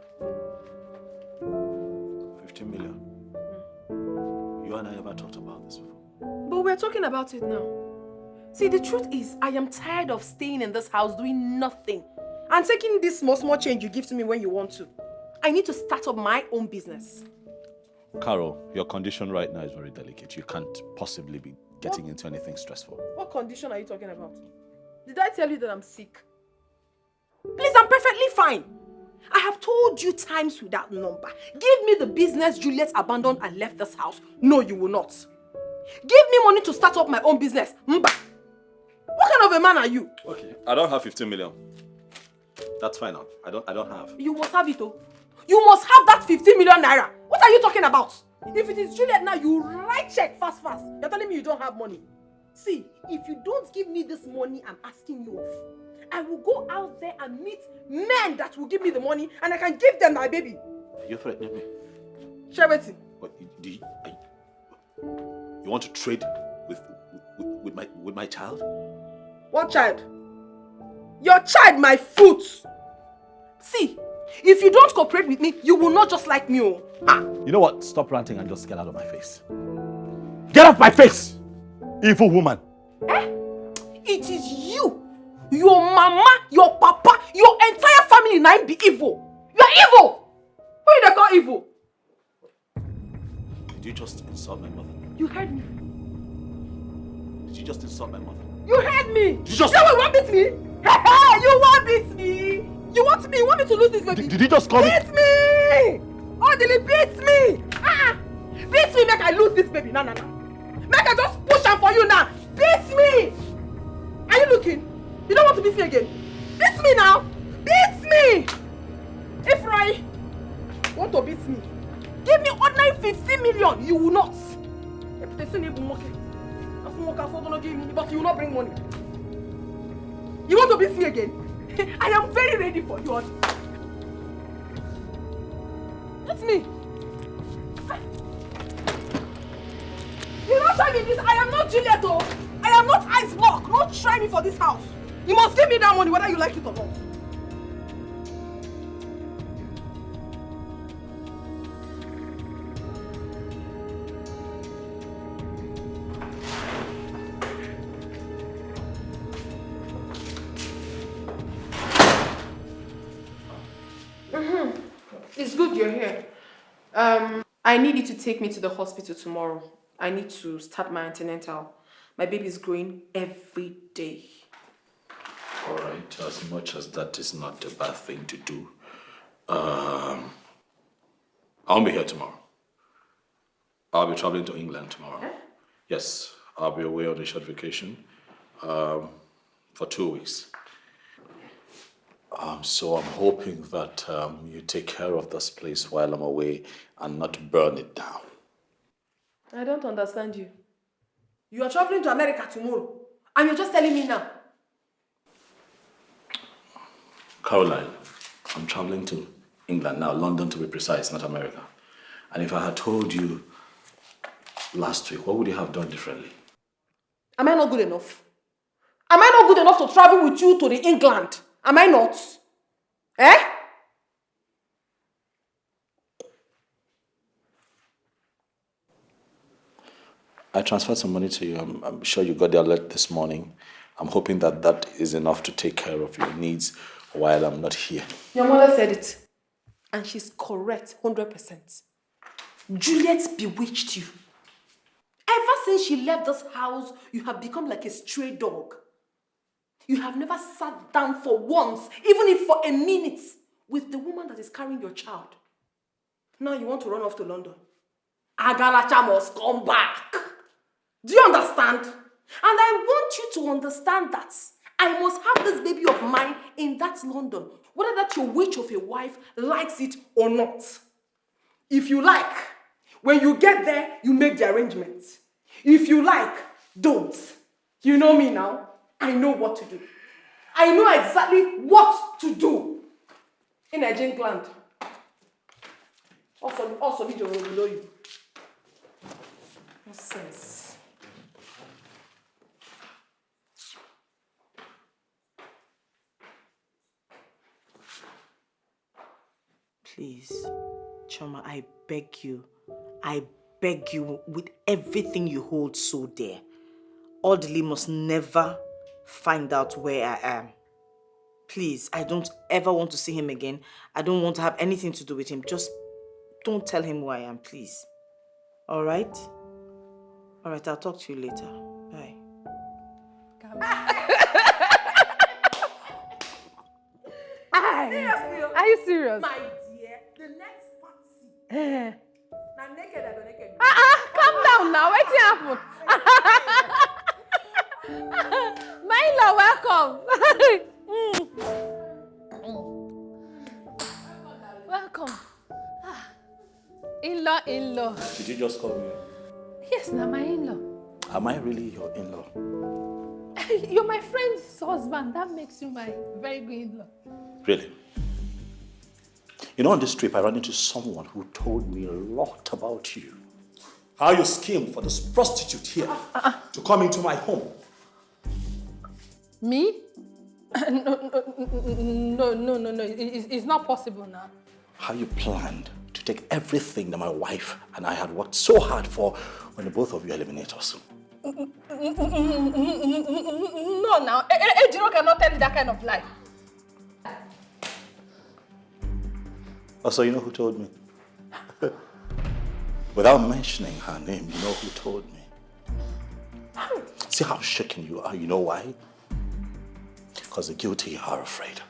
15 million. You and I ever talked about this before? But we're talking about it now. See, the truth is, I am tired of staying in this house doing nothing and taking this small change you give to me when you want to. I need to start up my own business. Carol, your condition right now is very delicate. You can't possibly be getting into anything stressful. What condition are you talking about? Did I tell you that I'm sick? Please, I'm perfectly fine. I have told you times without number. Give me the business Juliet abandoned and left this house. No, you will not. Give me money to start up my own business. Mba. What kind of a man are you? Okay, I don't have 15 million. That's fine now. I don't have. You must have it, oh. You must have that 15 million naira. What are you talking about? If it is Juliet now, you write check fast. You're telling me you don't have money. See, if you don't give me this money I'm asking you of, I will go out there and meet men that will give me the money and I can give them my baby. You're threatening me. Share it. What, you want to trade with my child? What child? Your child, my foot. See, if you don't cooperate with me, you will not just like me. Oh. Ah. You know what? Stop ranting and just get out of my face. Get off my face! Evil woman. It is you, your mama, your papa, your entire family now be evil. You are evil. Who they call evil? Did you just insult my mother? You heard me. Did you just insult my mother? You heard me. Did you just... You want beat me? You want beat me? You want me? You want me to lose this baby? Did you just call me? Beat me! Odili, beat me! Beat me, make I lose this baby. No. Make I just push am for you now. Beat me! Are you looking? You don't want to beat me again? Beat me now! Beat me! If I want to beat me, give me ordinary 15 million. You will not. But you will not bring money. You want to beat me again? I am very ready for you. Beat me. You don't try me this. I am not Juliet. I am not Ice Block. Don't try me for this house. You must give me that money whether you like it or not. It's good you're here. I need you to take me to the hospital tomorrow. I need to start my antenatal. My baby is growing every day. All right, as much as that is not a bad thing to do, I'll be here tomorrow. I'll be traveling to England tomorrow. Huh? Yes, I'll be away on a short vacation for 2 weeks. So I'm hoping that you take care of this place while I'm away and not burn it down. I don't understand you. You are traveling to America tomorrow and you're just telling me now. Caroline, I'm traveling to England now, London to be precise, not America. And if I had told you last week, what would you have done differently? Am I not good enough? Am I not good enough to travel with you to the England? Am I not? I transferred some money to you. I'm sure you got the alert this morning. I'm hoping that that is enough to take care of your needs while I'm not here. Your mother said it. And she's correct, 100%. Juliet bewitched you. Ever since she left this house, you have become like a stray dog. You have never sat down for once, even if for a minute, with the woman that is carrying your child. Now you want to run off to London. Agalacha must come back. Do you understand? And I want you to understand that I must have this baby of mine in that London, whether that your witch of a wife likes it or not. If you like, when you get there, you make the arrangements. If you like, don't. You know me now. I know what to do. I know exactly what to do. In Nigerian land. Also, video will below you. Nonsense. Please, Choma, I beg you with everything you hold so dear. Audley must never find out where I am. Please, I don't ever want to see him again. I don't want to have anything to do with him. Just don't tell him who I am, please. All right? All right, I'll talk to you later. Bye. Seriously? Are you serious? My dear, the next party. Now naked, I go naked. Calm down now. What's happened? My in-law, welcome. Mama in-law. Did you just call me? Yes, now my in-law. Am I really your in-law? You're my friend's husband. That makes you my very good in-law. Really? You know, on this trip, I ran into someone who told me a lot about you. How you schemed for this prostitute here to come into my home. Me? No. It's not possible now. How you planned to take everything that my wife and I had worked so hard for when the both of you eliminate us. No, now. Ejiro cannot tell you that kind of lie. Also, you know who told me? Without mentioning her name, you know who told me? See how shaken you are, you know why? Because the guilty are afraid.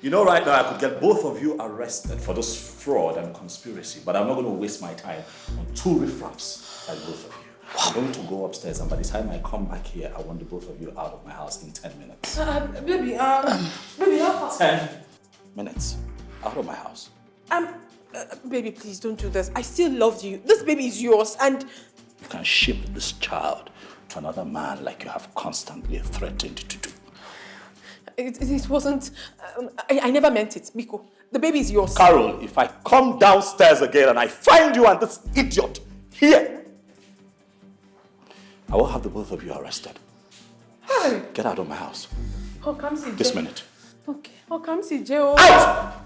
You know, right now I could get both of you arrested for this fraud and conspiracy, but I'm not going to waste my time on two riffraffs like both of you. I'm going to go upstairs, and by the time I come back here, I want the both of you out of my house in 10 minutes. Baby, how fast? 10 minutes out of my house. Baby, please don't do this. I still love you. This baby is yours, and You can ship this child to another man like you have constantly threatened to do. it wasn't. I never meant it, Miko. The baby is yours. Carol, if I come downstairs again and I find you and this idiot here, I will have the both of you arrested. Hey. Get out of my house. Oh, come see This Jay. minute. Okay. Oh, come see Joe. Out!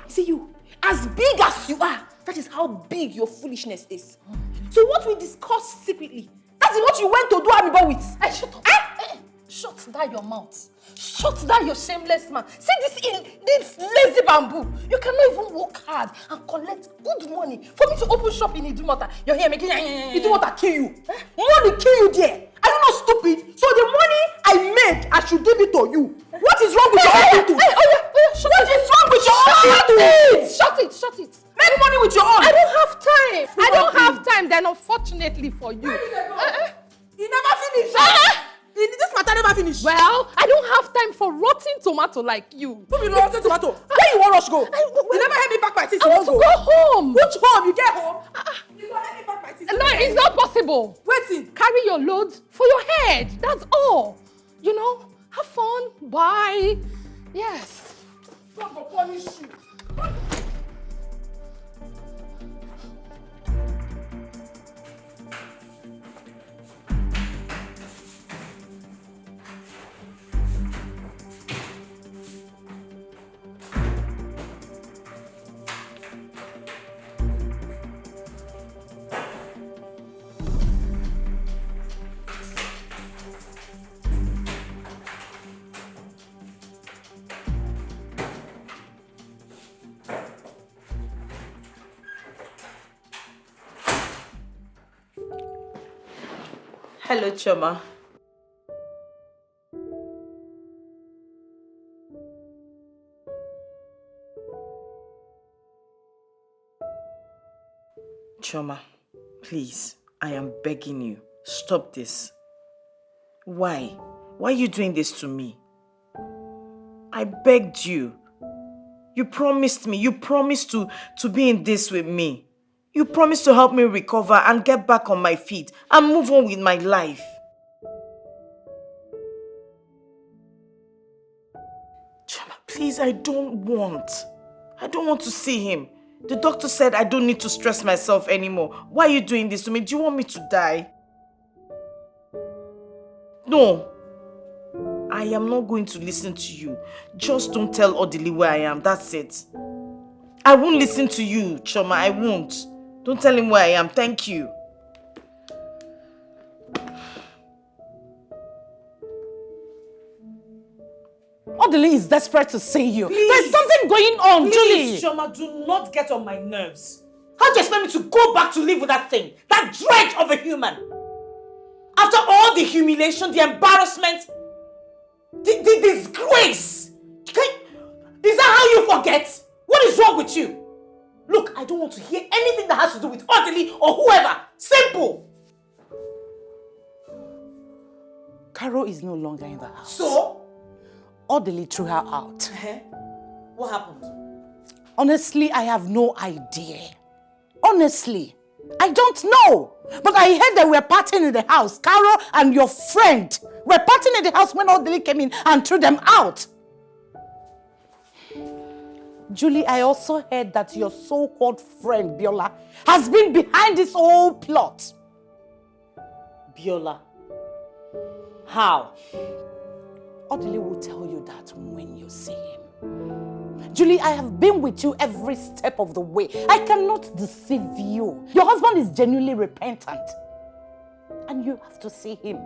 See you, as big as you are, that is how big your foolishness is. So what we discussed secretly, that is what you went to do Amibo with. Hey, shut up. Shut down your mouth. Shut down your shameless man. See this lazy bamboo. You cannot even work hard and collect good money for me to open shop in Idumota. You're here making Idumota kill you. Money kill you there. Are you not stupid? So the money I made, I should give it to you. What is wrong with your attitude? What is wrong with your attitude? Shut it. Make money with your own. I don't have time. I don't have time. Then unfortunately for you. You never finish. This matter never finish. Well, I don't have time for rotten tomato like you. Who be rotten tomato? Where you want rush go? You never help me pack my things. I want to go home. Which home? You get home? You don't help me pack my things. No, it's not possible. Wait. Carry your load for your head. That's all. You know, have fun. Bye. Yes. God will punish you. Hello, Choma. Choma, please, I am begging you, stop this. Why? Why are you doing this to me? I begged you. You promised me, you promised to be in this with me. You promised to help me recover and get back on my feet and move on with my life. Chama, please, I don't want to see him. The doctor said I don't need to stress myself anymore. Why are you doing this to me? Do you want me to die? No. I am not going to listen to you. Just don't tell Odili where I am. That's it. I won't listen to you, Choma. I won't. Don't tell him where I am. Thank you. Odili is desperate to see you. Please. There's something going on, Please, Julie. Choma, do not get on my nerves. How do you expect me to go back to live with that thing? That dredge of a human? After all the humiliation, the embarrassment, the disgrace. Is that how you forget? What is wrong with you? Look, I don't want to hear anything that has to do with Odili or whoever. Simple. Carol is no longer in the house. So? Orderly threw her out. What happened? Honestly, I have no idea. Honestly, I don't know. But I heard they were partying in the house. Carol and your friend were partying in the house when Orderly came in and threw them out. Julie, I also heard that your so-called friend, Biola, has been behind this whole plot. Biola? How? Orderly will tell you that when you see him. Julie, I have been with you every step of the way. I cannot deceive you. Your husband is genuinely repentant. And you have to see him.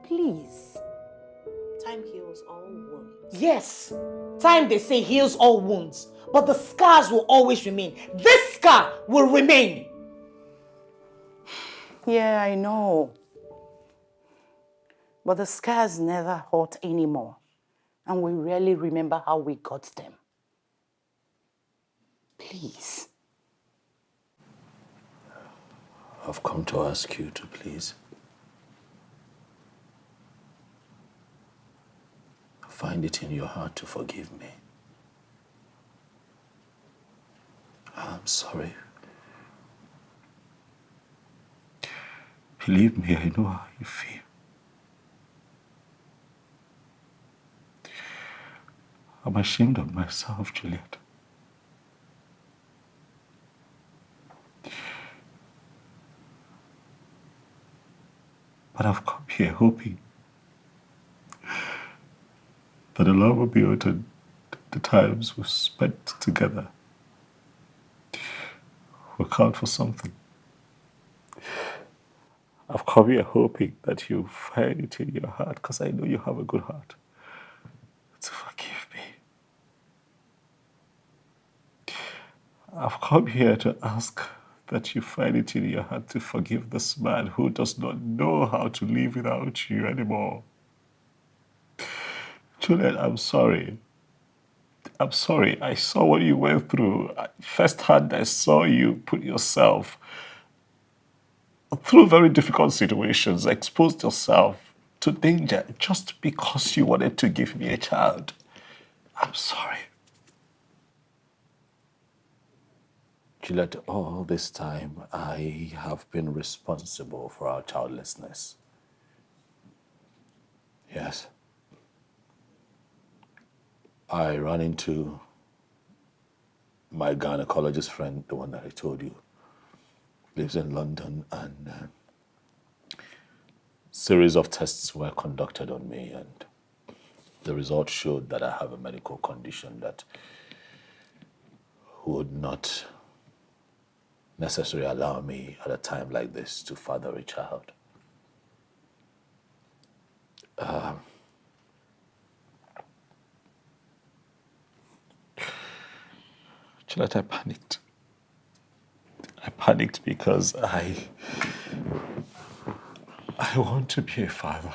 Please. Time heals all wounds. Yes, time they say heals all wounds, but the scars will always remain. This scar will remain. Yeah, I know. But the scars never hurt anymore. And we rarely remember how we got them. Please. I've come to ask you to please find it in your heart to forgive me. I'm sorry. Believe me, I know how you feel. I'm ashamed of myself, Juliet. But I've come here hoping that the love will be uttered, the times we've spent together will count for something. I've come here hoping that you find it in your heart, because I know you have a good heart, to forgive me. I've come here to ask that you find it in your heart to forgive this man who does not know how to live without you anymore. Juliet, I'm sorry. I'm sorry. I saw what you went through. Firsthand, I saw you put yourself through very difficult situations, exposed yourself to danger just because you wanted to give me a child. I'm sorry. Juliet, all this time, I have been responsible for our childlessness. Yes. I ran into my gynecologist friend, the one that I told you, lives in London, and series of tests were conducted on me, and the results showed that I have a medical condition that would not necessarily allow me at a time like this to father a child. Juliet, I panicked. I panicked because I want to be a father.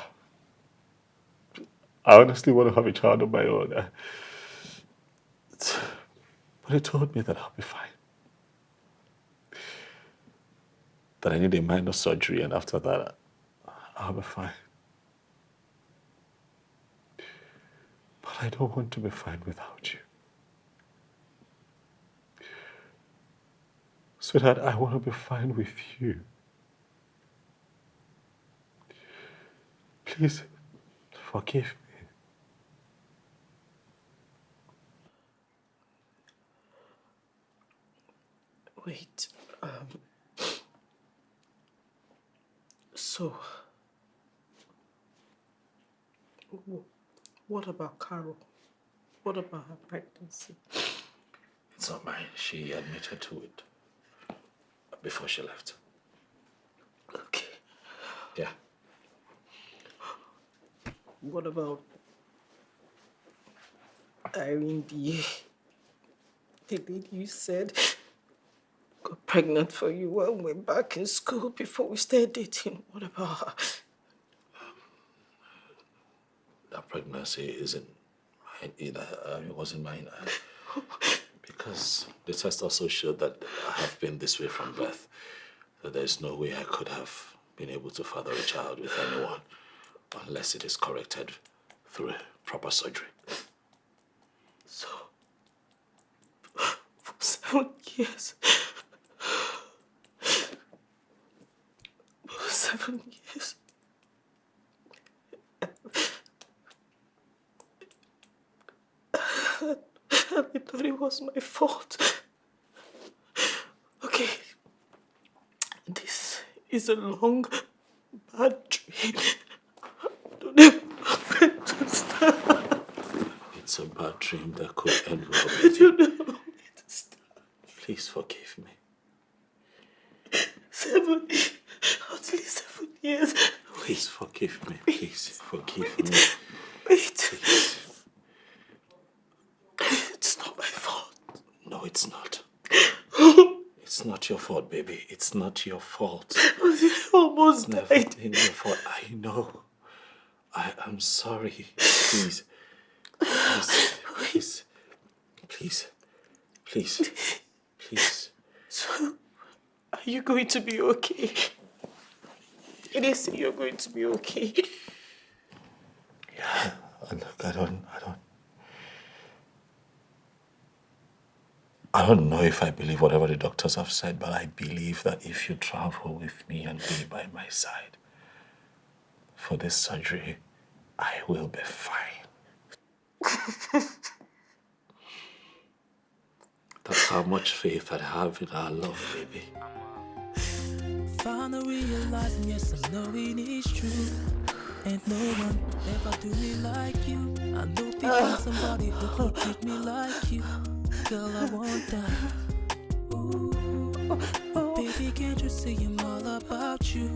I honestly want to have a child of my own. But he told me that I'll be fine. That I need a minor surgery, and after that, I'll be fine. But I don't want to be fine without you. Sweetheart, I want to be fine with you. Please, forgive me. Wait, so, what about Carol? What about her pregnancy? It's not mine. She admitted to it before she left. Okay. Yeah. What about Irene B? The lady you said got pregnant for you when we were back in school before we started dating. What about her? That pregnancy isn't mine either. It wasn't mine. Because the test also showed that I have been this way from birth. That there's no way I could have been able to father a child with anyone. unless it is corrected through proper surgery. So, for 7 years, for 7 years, I thought it was my fault. Okay, this is a long, bad dream. Don't even know when to start. It's a bad dream that could end well I with you. don't know when to start. Please forgive me. 7, at least 7 years. Please forgive me. Please forgive me. Wait. Please. It's not my fault. No, it's not. It's not your fault, baby. It's not your fault. I almost Never died. been your fault. I know. I am sorry. Please. Please. Please. Please. Please. So, are you going to be okay? It is you're going to be okay. Yeah. Look, I don't know if I believe whatever the doctors have said, but I believe that if you travel with me and be by my side for this surgery, I will be fine. That's how much faith I have in our love, baby. Finally realizing, yes, I know it is true. Ain't no one ever do me like you. I know people, somebody who could treat me like you. Girl, I want that. Ooh. Baby, can't you see I'm all about you?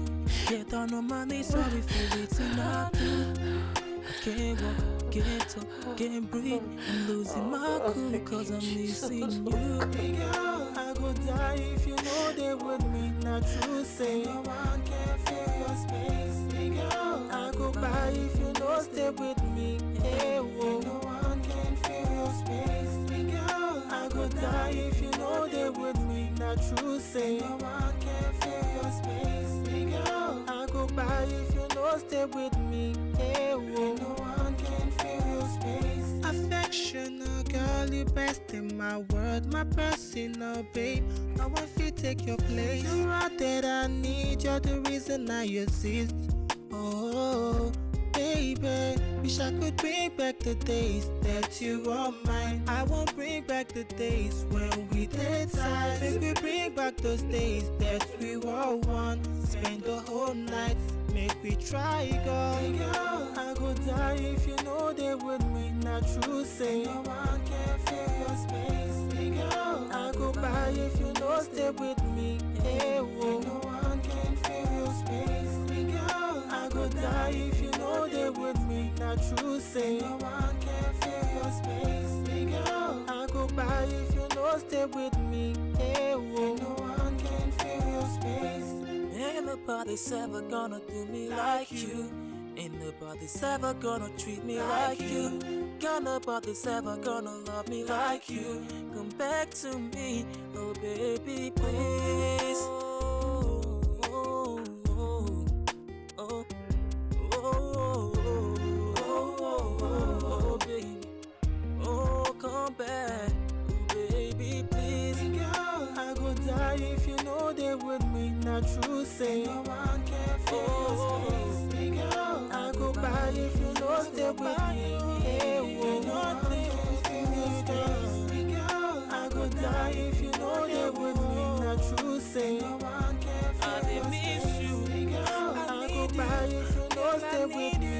Get down on my knees, sorry for waiting I do. I can't walk, can't talk, can't breathe. I'm losing my cool cause I'm missing you. Hey girl, I go die if you know they with me. Not true, say no one can fill your space. Hey girl, I go by if you know stay with me. Hey whoa, no one can fill your space. Hey girl, I go die if you know they with me. Not true, say no one can fill your space. Hey girl, I go by if you know stay with me. Hey whoa, no one can fill your space. Affectional girl, you best in my world, my personal babe. No one feel take your place. You're all that I need, you're the reason I exist. Oh, baby, wish I could bring back the days that you were mine. I won't bring back the days when we did time. Baby, bring back those days that we were one. Spend the whole night, make we try, girl. Hey girl, I go die if you know they with me. Not true, say no one can fill your space. Hey girl, I go by if you know stay with me. Hey whoa, no one can fill your space. Hey girl, I go die if you know they with me. Not true, say no one can fill your space. Hey girl, I go by if you know stay with me. Hey whoa, no one can fill your space. Ain't nobody's ever gonna do me like you. Ain't nobody's ever gonna treat me like you. Got nobody's ever gonna love me like you. Come back to me, oh baby, please. Oh, oh, oh, oh, oh, oh, baby. Oh, come back, oh baby, please. Girl, I go die if you know they with me. Not true, say no one can fill your space. Hey girl, I go by if you know stay with me. Hey, whoa, nothing can fill your space. Hey girl, I go die if you know they with me. Not true, say no one can fill your space. Hey girl, I go by if you know stay with me.